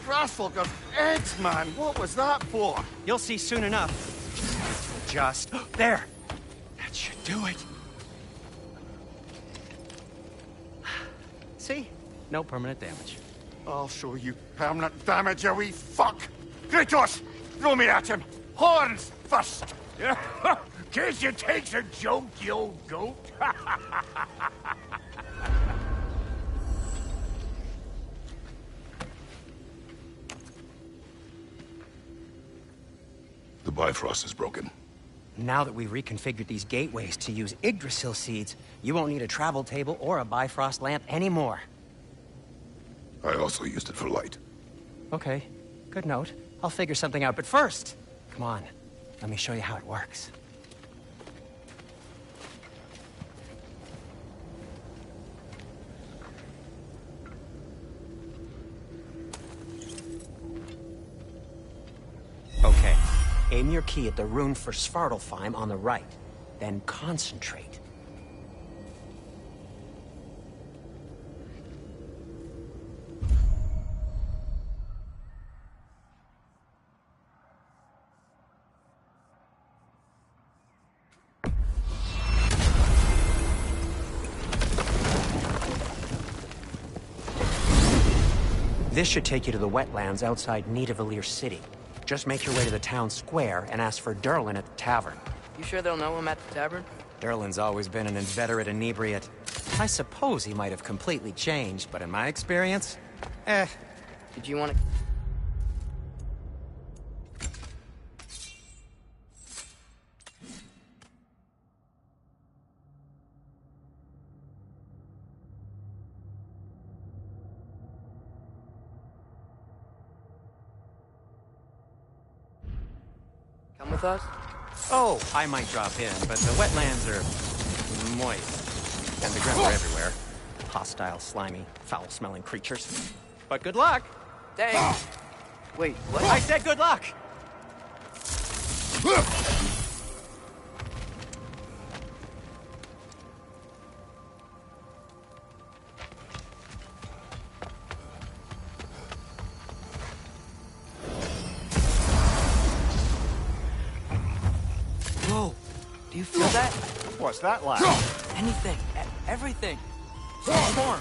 Grassful got eggs, man. What was that for? You'll see soon enough. Just there. That should do it. See? No permanent damage. I'll show you permanent damage, you wee fuck! Kratos! Throw me at him! Horns first! Case you takes a joke, you old goat. The Bifrost is broken. Now that we've reconfigured these gateways to use Yggdrasil seeds, you won't need a travel table or a Bifrost lamp anymore. I also used it for light. Okay, good note. I'll figure something out, but first, come on, let me show you how it works. Okay, aim your key at the rune for Svartalfheim on the right, then concentrate. This should take you to the wetlands outside Nidavellir City. Just make your way to the town square and ask for Durlin at the tavern. You sure they'll know him at the tavern? Durlin's always been an inveterate inebriate. I suppose he might have completely changed, but in my experience, Did you want to... come with us? Oh, I might drop in, but the wetlands are moist. And the grunts are everywhere. Hostile, slimy, foul-smelling creatures. But good luck! Dang! Wait, what? I said good luck! Whoa! Do you feel that? What's that like? Anything. Everything. Storm.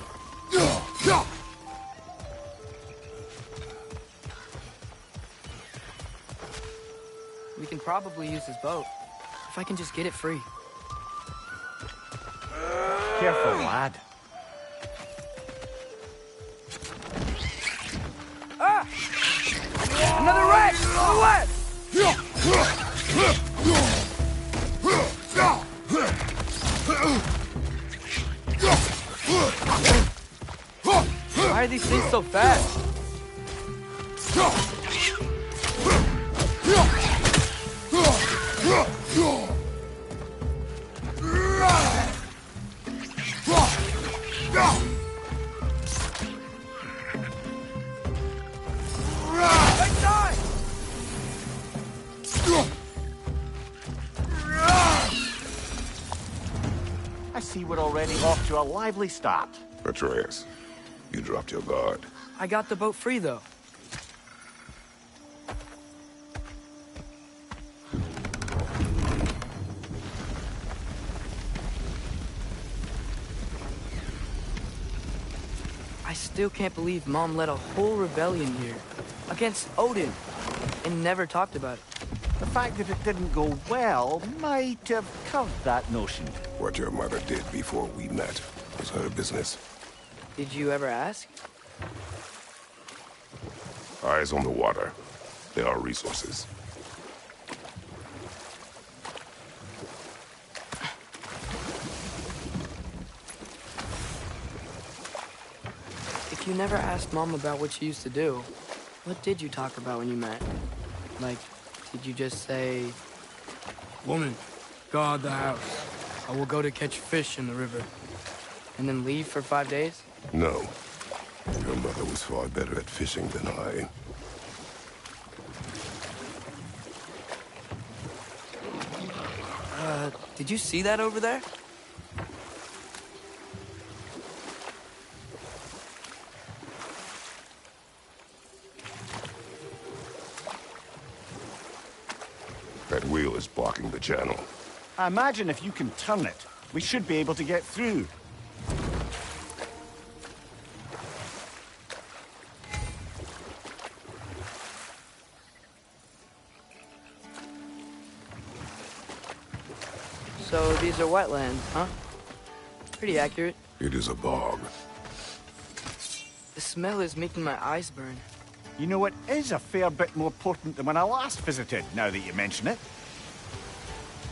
We can probably use his boat. If I can just get it free. Careful, lad. Ah! Another wreck! To the left! Why are these things so fast? I see we're already off to a lively start. Atreus, you dropped your guard. I got the boat free, though. I still can't believe Mom led a whole rebellion here. Against Odin. And never talked about it. The fact that it didn't go well might have covered that notion. What your mother did before we met was her business. Did you ever ask? Eyes on the water. There are resources. If you never asked Mom about what she used to do, what did you talk about when you met? Like, did you just say, "Woman, guard the house. I will go to catch fish in the river," and then leave for 5 days? No. Your mother was far better at fishing than I. Did you see that over there? That wheel is blocking the channel. I imagine if you can turn it, we should be able to get through. So these are wetlands, huh? Pretty accurate. It is a bog. The smell is making my eyes burn. You know, it is a fair bit more potent than when I last visited, now that you mention it.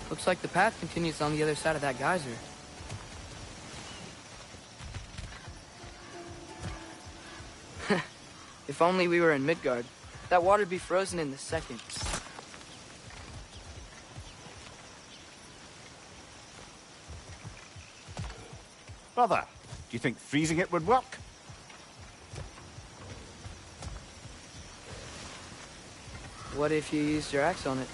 Looks like the path continues on the other side of that geyser. If only we were in Midgard. That water'd be frozen in a second. Brother, do you think freezing it would work? What if you used your axe on it?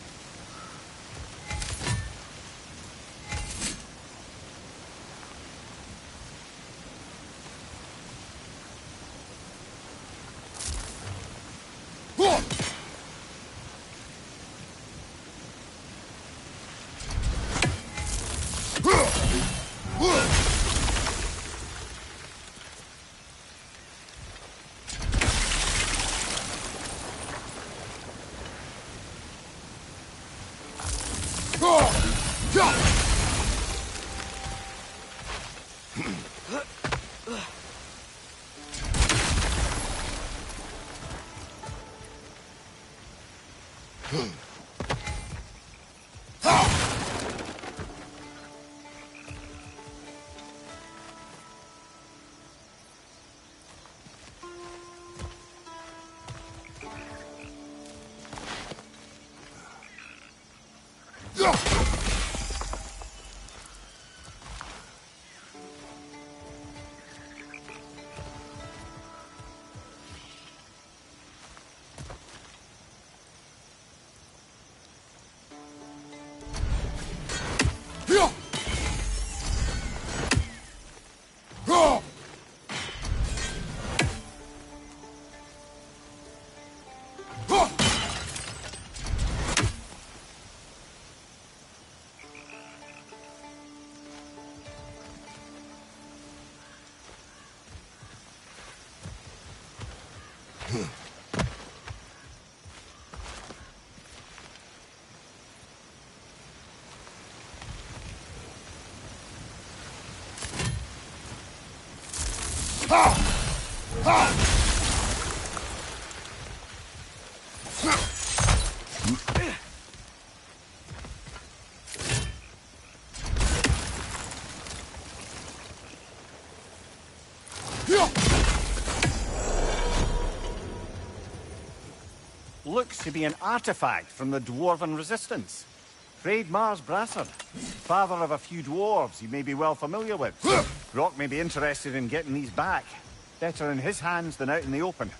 Looks to be an artifact from the Dwarven Resistance. Mars Brasser, father of a few dwarves you may be well familiar with. Rock may be interested in getting these back. Better in his hands than out in the open.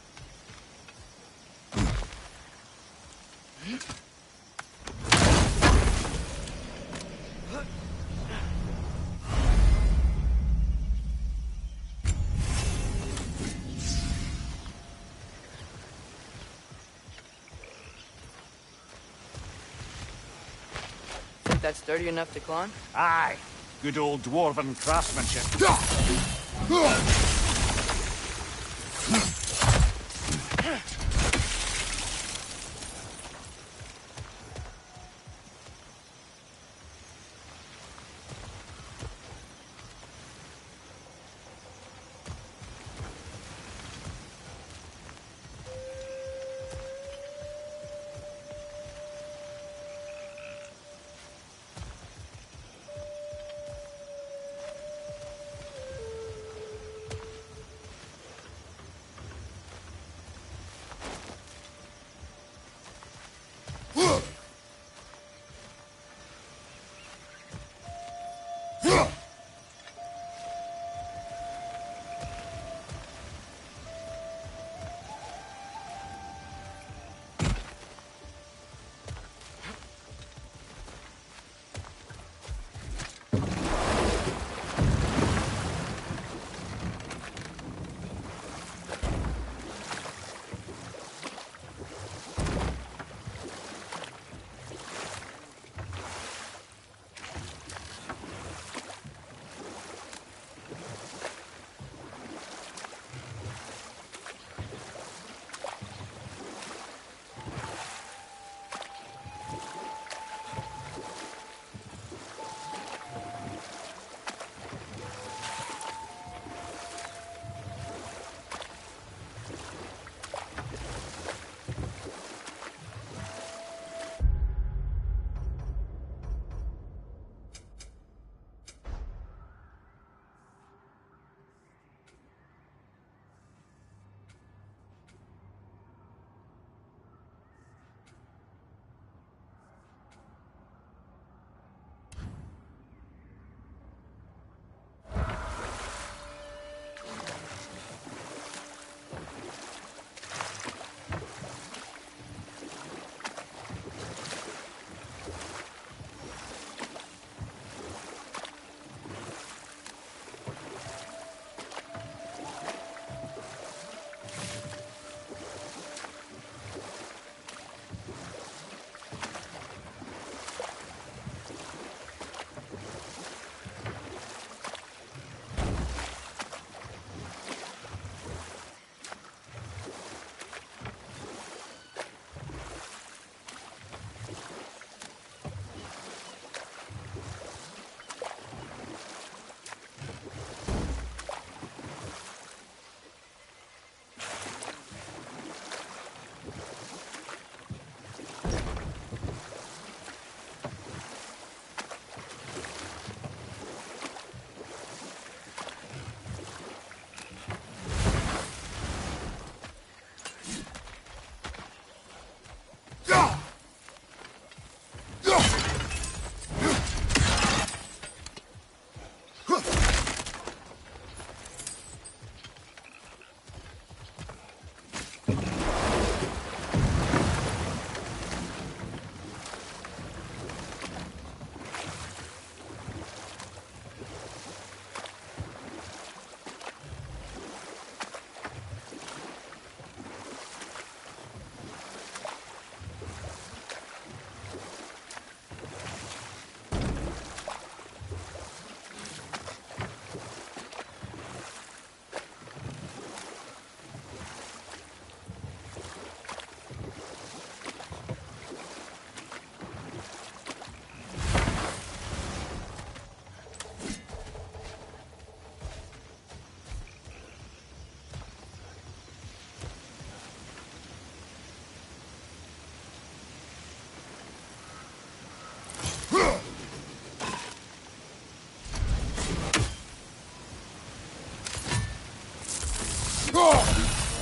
That's sturdy enough to climb? Aye. Good old dwarven craftsmanship.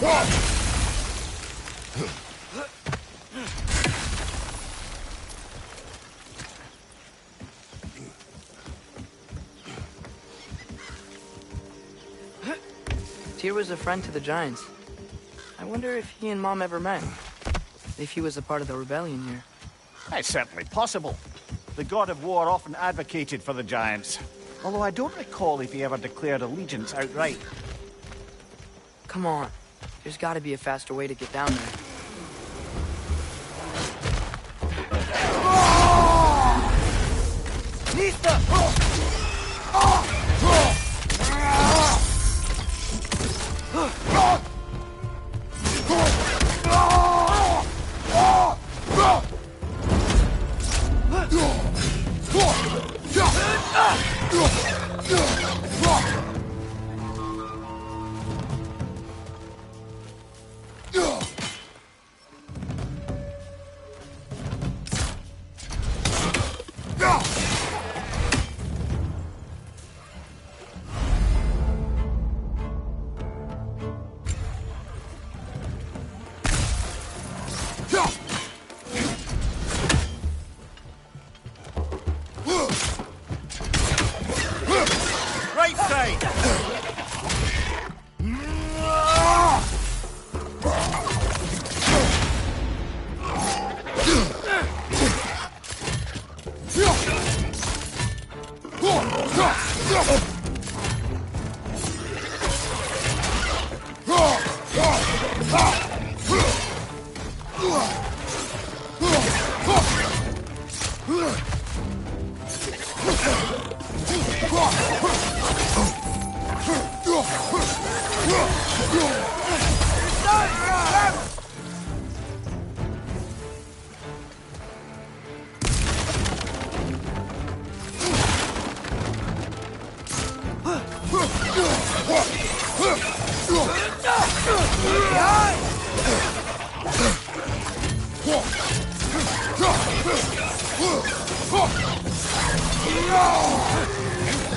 Tyr was a friend to the Giants. I wonder if he and Mom ever met. If he was a part of the rebellion here. It's certainly possible. The god of war often advocated for the Giants. Although I don't recall if he ever declared allegiance outright. Come on. There's gotta be a faster way to get down there. Right side!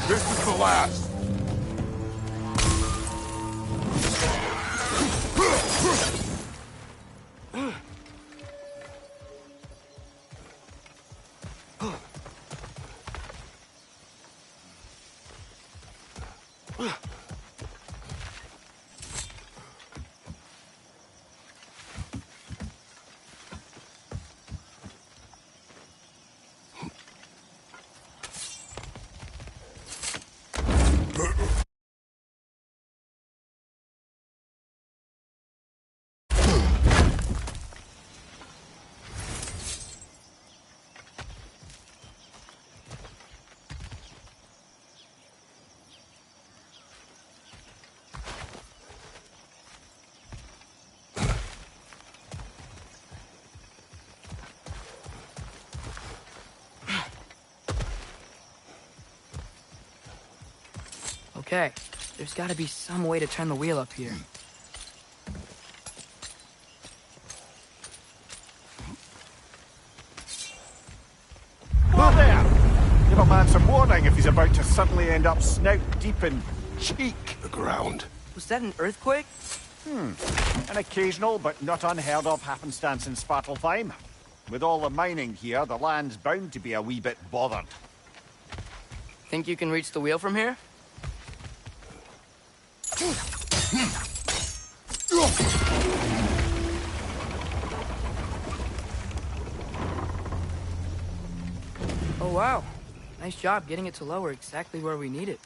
This is the last. Okay, there's gotta be some way to turn the wheel up here. Whoa there! Give a man some warning if he's about to suddenly end up snout deep in cheek. The ground. Was that an earthquake? An occasional but not unheard of happenstance in Svartalfheim. With all the mining here, the land's bound to be a wee bit bothered. Think you can reach the wheel from here? Oh wow. Nice job getting it to lower exactly where we need it.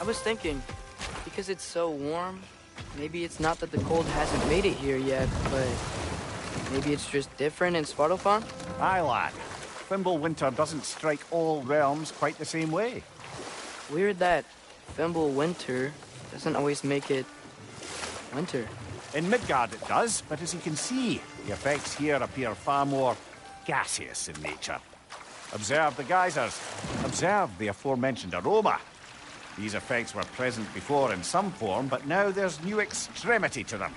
I was thinking, because it's so warm, maybe it's not that the cold hasn't made it here yet, but maybe it's just different in Svartalfheim? Aye, lad. Winter doesn't strike all realms quite the same way. Weird that Winter doesn't always make it winter. In Midgard it does, but as you can see, the effects here appear far more gaseous in nature. Observe the geysers. Observe the aforementioned aroma. These effects were present before in some form, but now there's new extremity to them.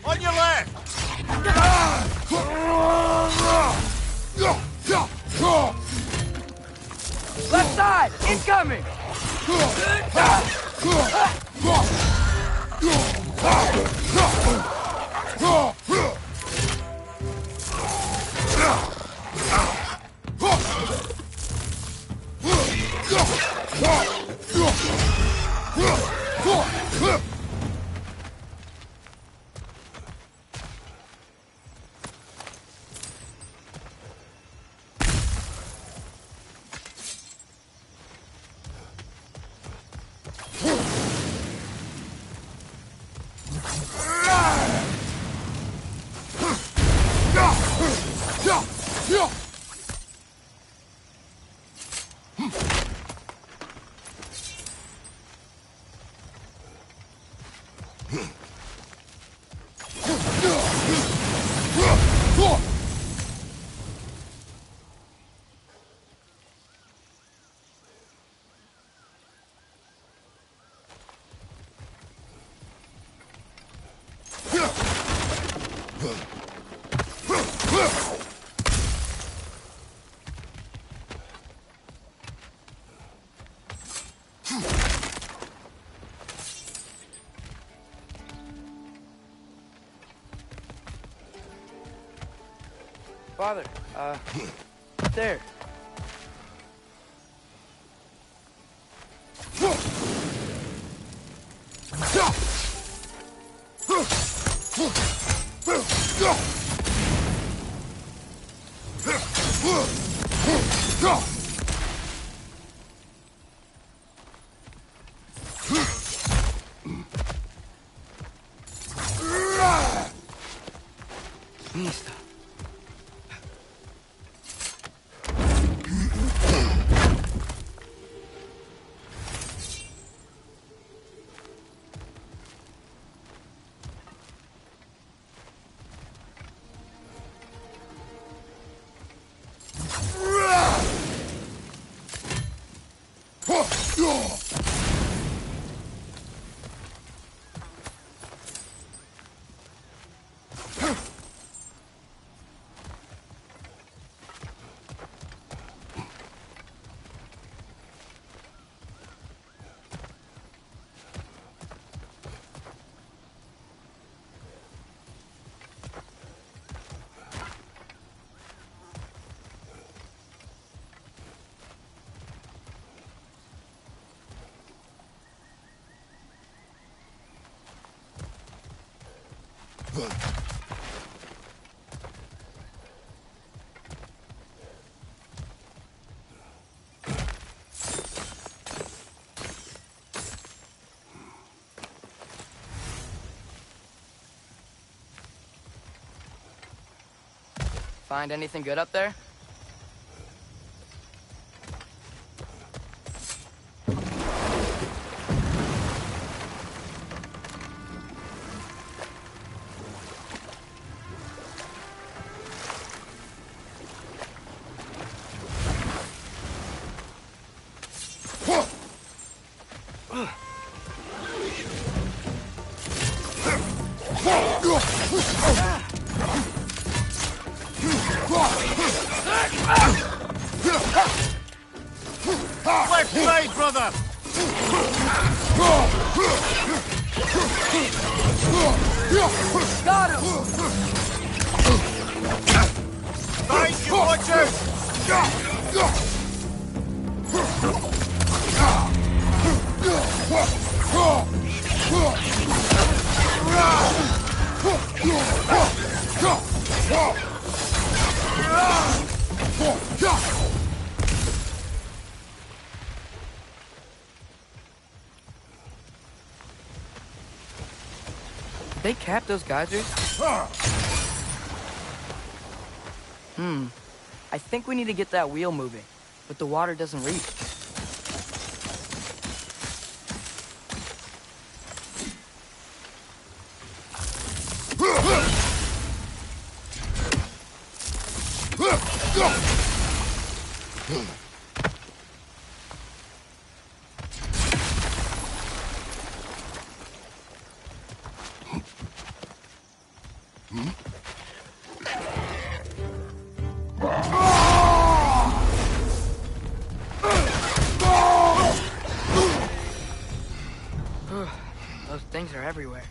On your left! Left side! Incoming! Father, there. Mista. Find anything good up there? Left side, brother! Got him! Behind you, watch out! Did they cap those geysers? I think we need to get that wheel moving, but the water doesn't reach. Those things are everywhere.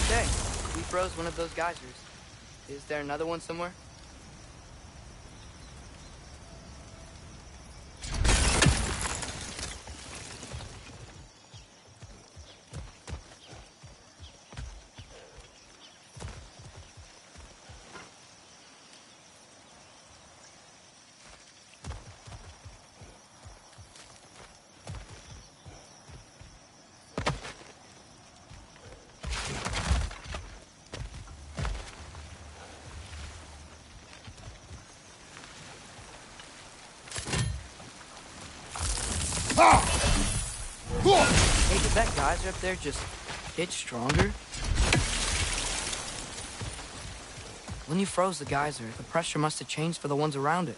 Okay, we froze one of those geysers. Is there another one somewhere? Hey, did that geyser up there just get stronger? When you froze the geyser, the pressure must have changed for the ones around it.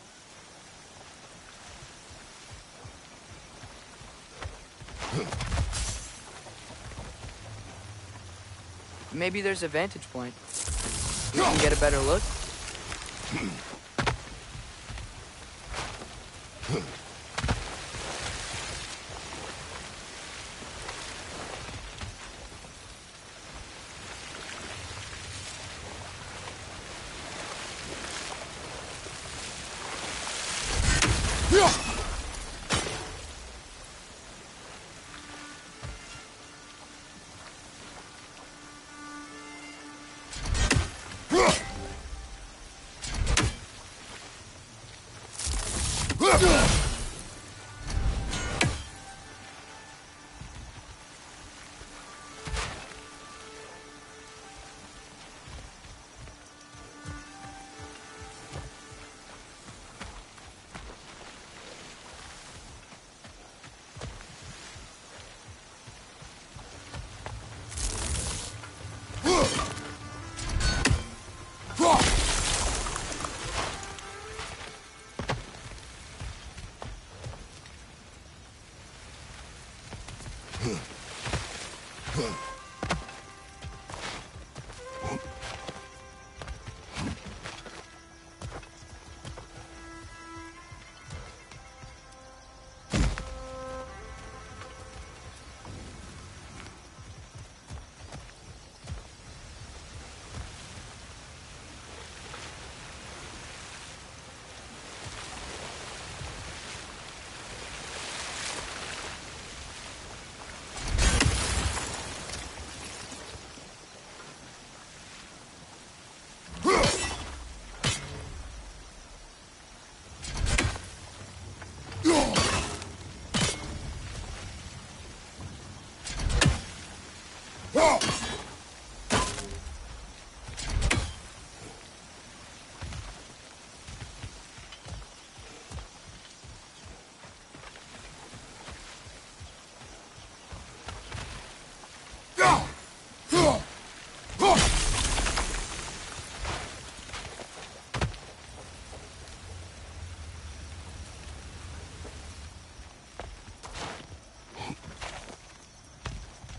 Maybe there's a vantage point. We can get a better look.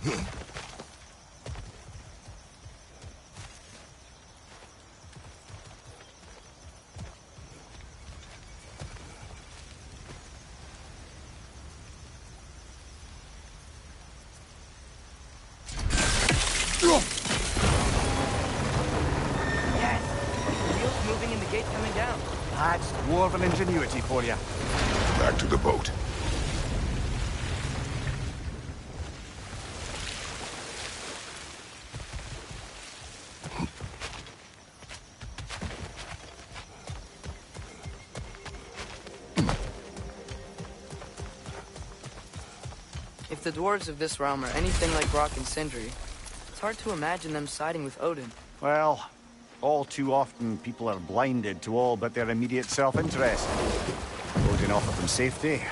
Yes! The wheel's moving and the gate's coming down. That's dwarven ingenuity for you. Back to the boat. If the dwarves of this realm are anything like Rock and Sindri, it's hard to imagine them siding with Odin. Well, all too often people are blinded to all but their immediate self-interest. Odin offered them safety,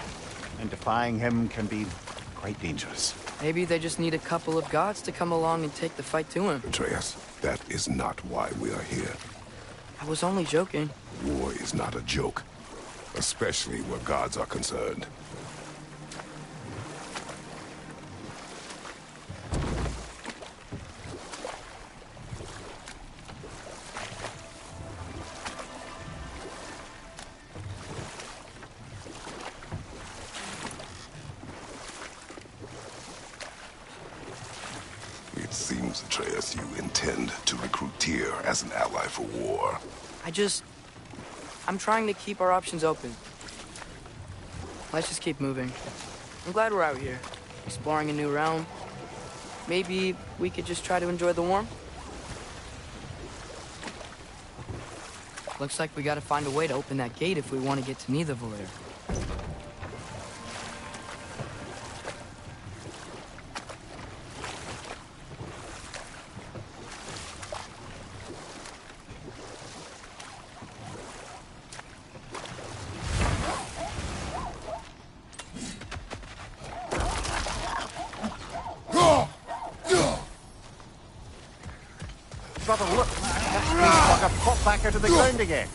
and defying him can be quite dangerous. Maybe they just need a couple of gods to come along and take the fight to him. Atreus, that is not why we are here. I was only joking. War is not a joke, especially where gods are concerned. It seems, Atreus, you intend to recruit Tyr as an ally for war. I'm trying to keep our options open. Let's just keep moving. I'm glad we're out here, exploring a new realm. Maybe we could just try to enjoy the warmth? Looks like we gotta find a way to open that gate if we want to get to Nidavellir. Brother, look! That tree fucker popped back out of the ground again.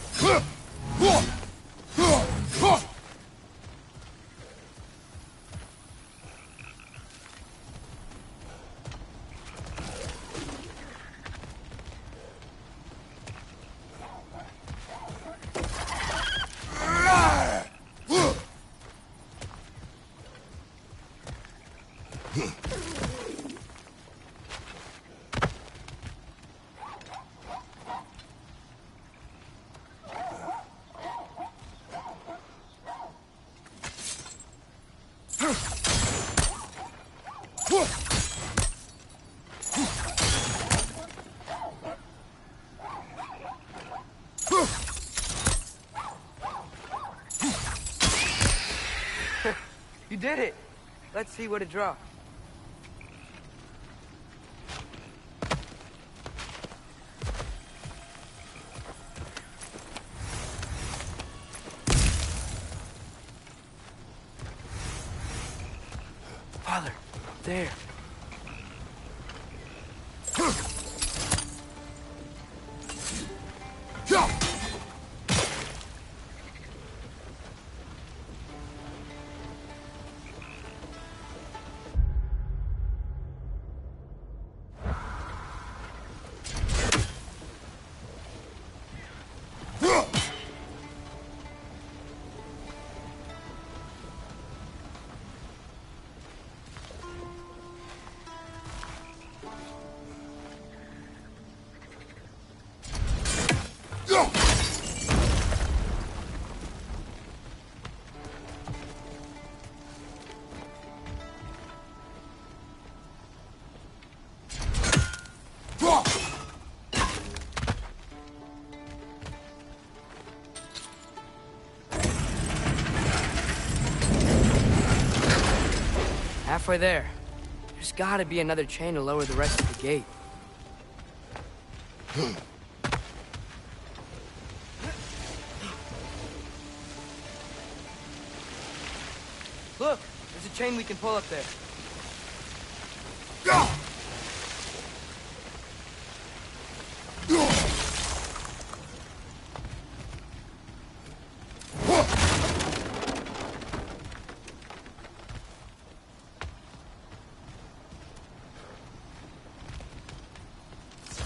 You did it! Let's see what it dropped. Father, there. Halfway there. There's gotta be another chain to lower the rest of the gate. Look! There's a chain we can pull up there.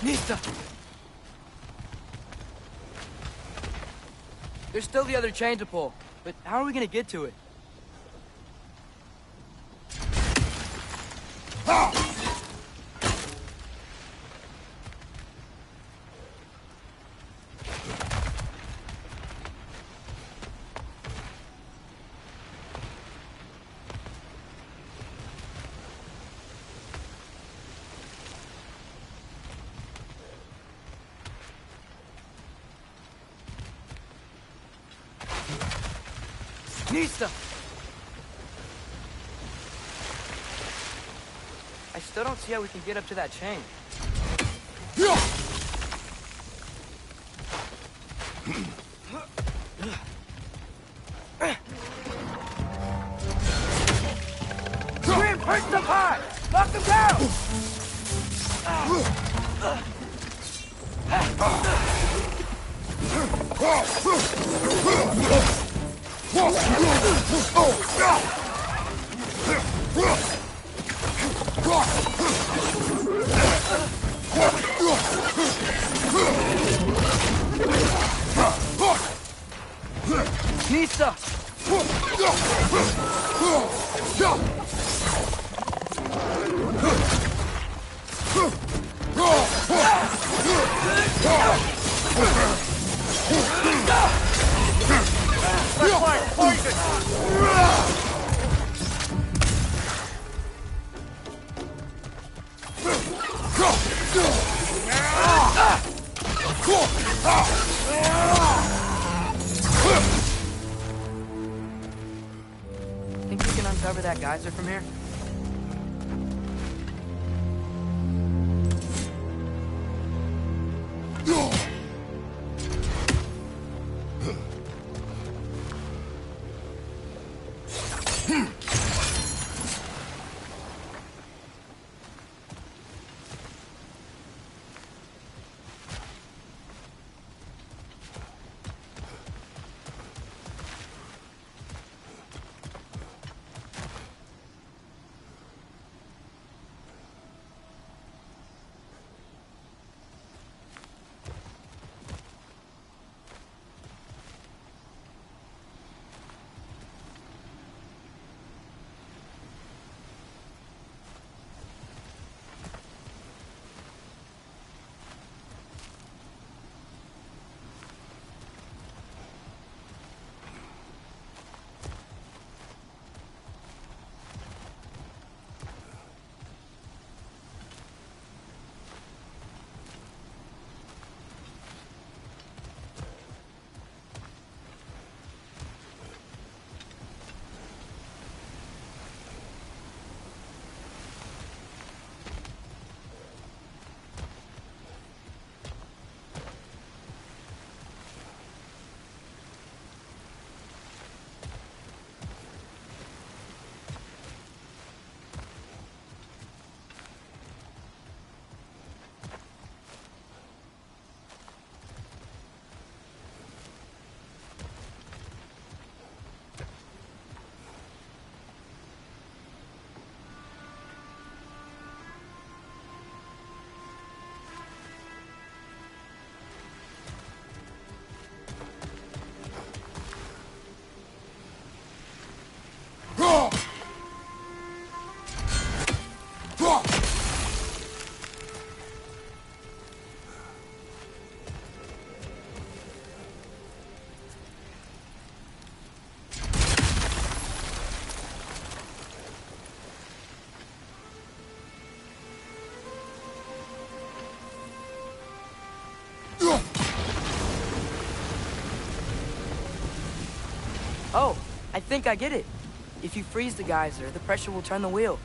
Nista! There's still the other chain to pull, but how are we gonna get to it? Nista! I still don't see how we can get up to that chain. Grim, perch them high! Knock them down! Nista! That's like poison! Think we can uncover that geyser from here? Oh, I think I get it. If you freeze the geyser, the pressure will turn the wheel.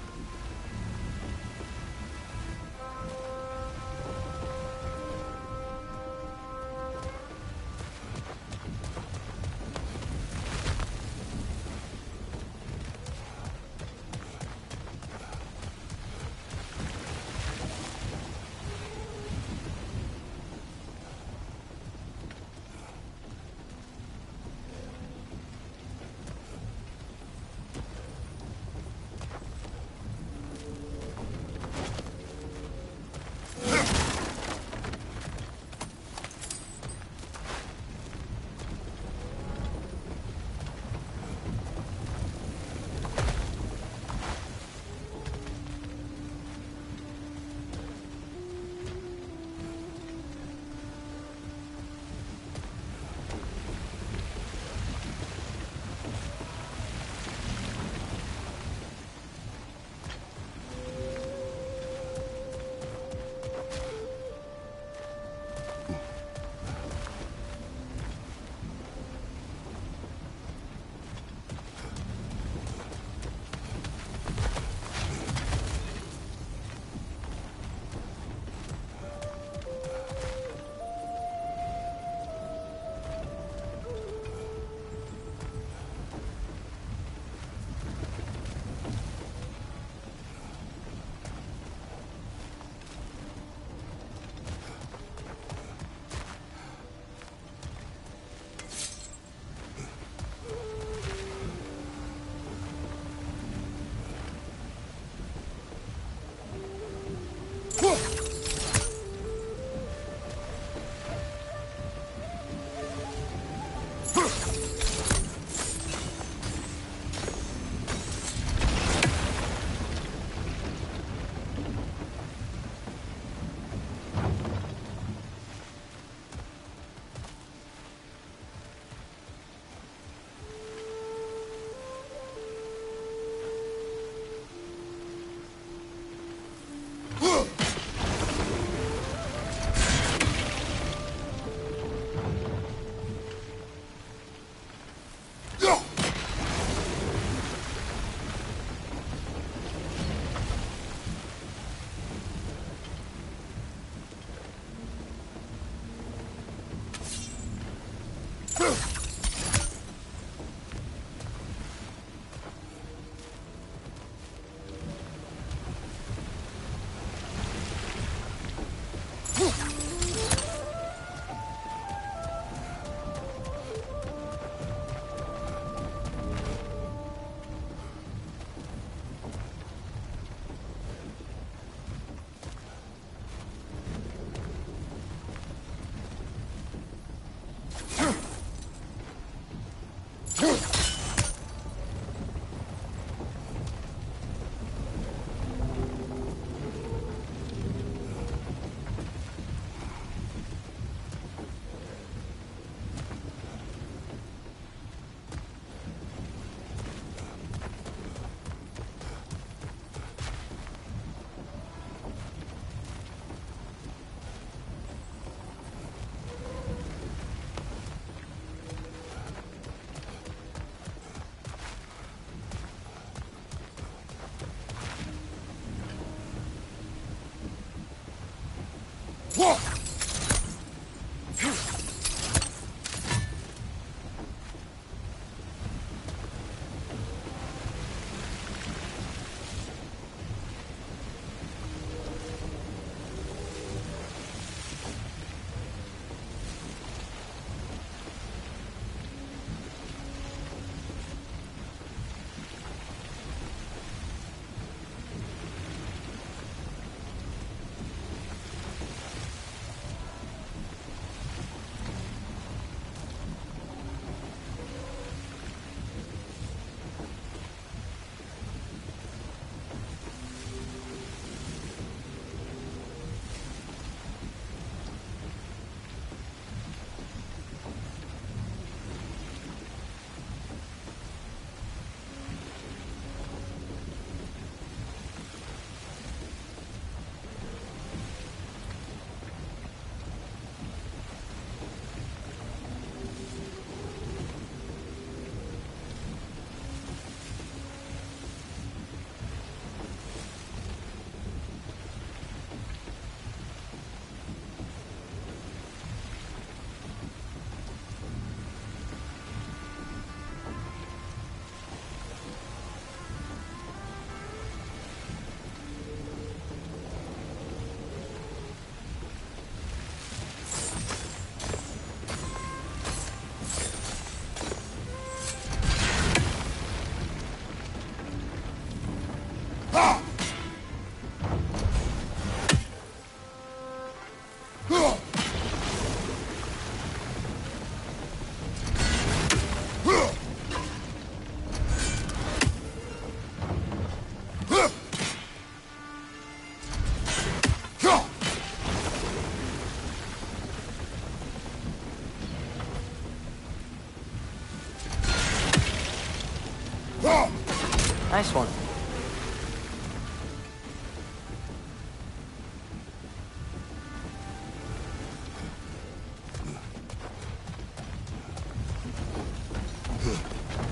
Nice one.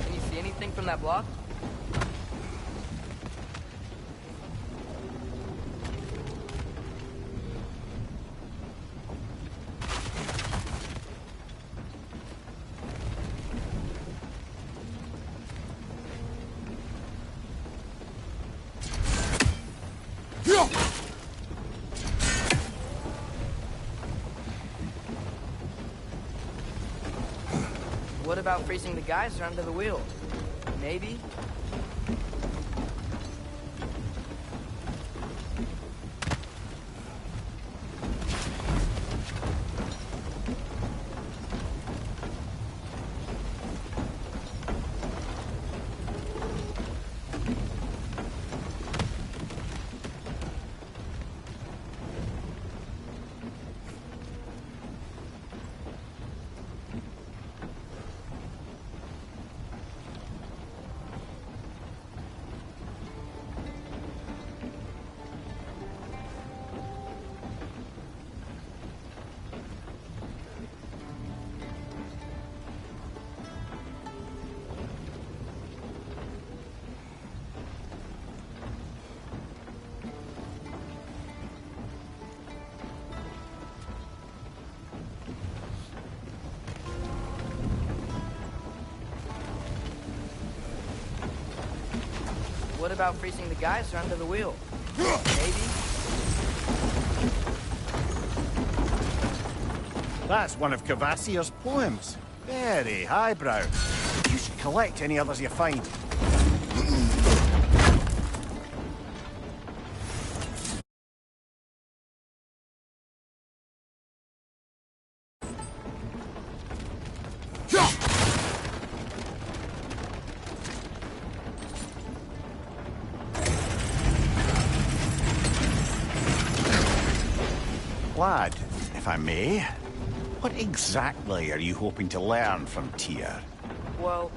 Can you see anything from that block? What about freezing the geyser under the wheel? Maybe? What about freezing the geyser under the wheel? Maybe? That's one of Cavassier's poems. Very highbrow. You should collect any others you find. Lad, if I may, what exactly are you hoping to learn from Tyr? Well,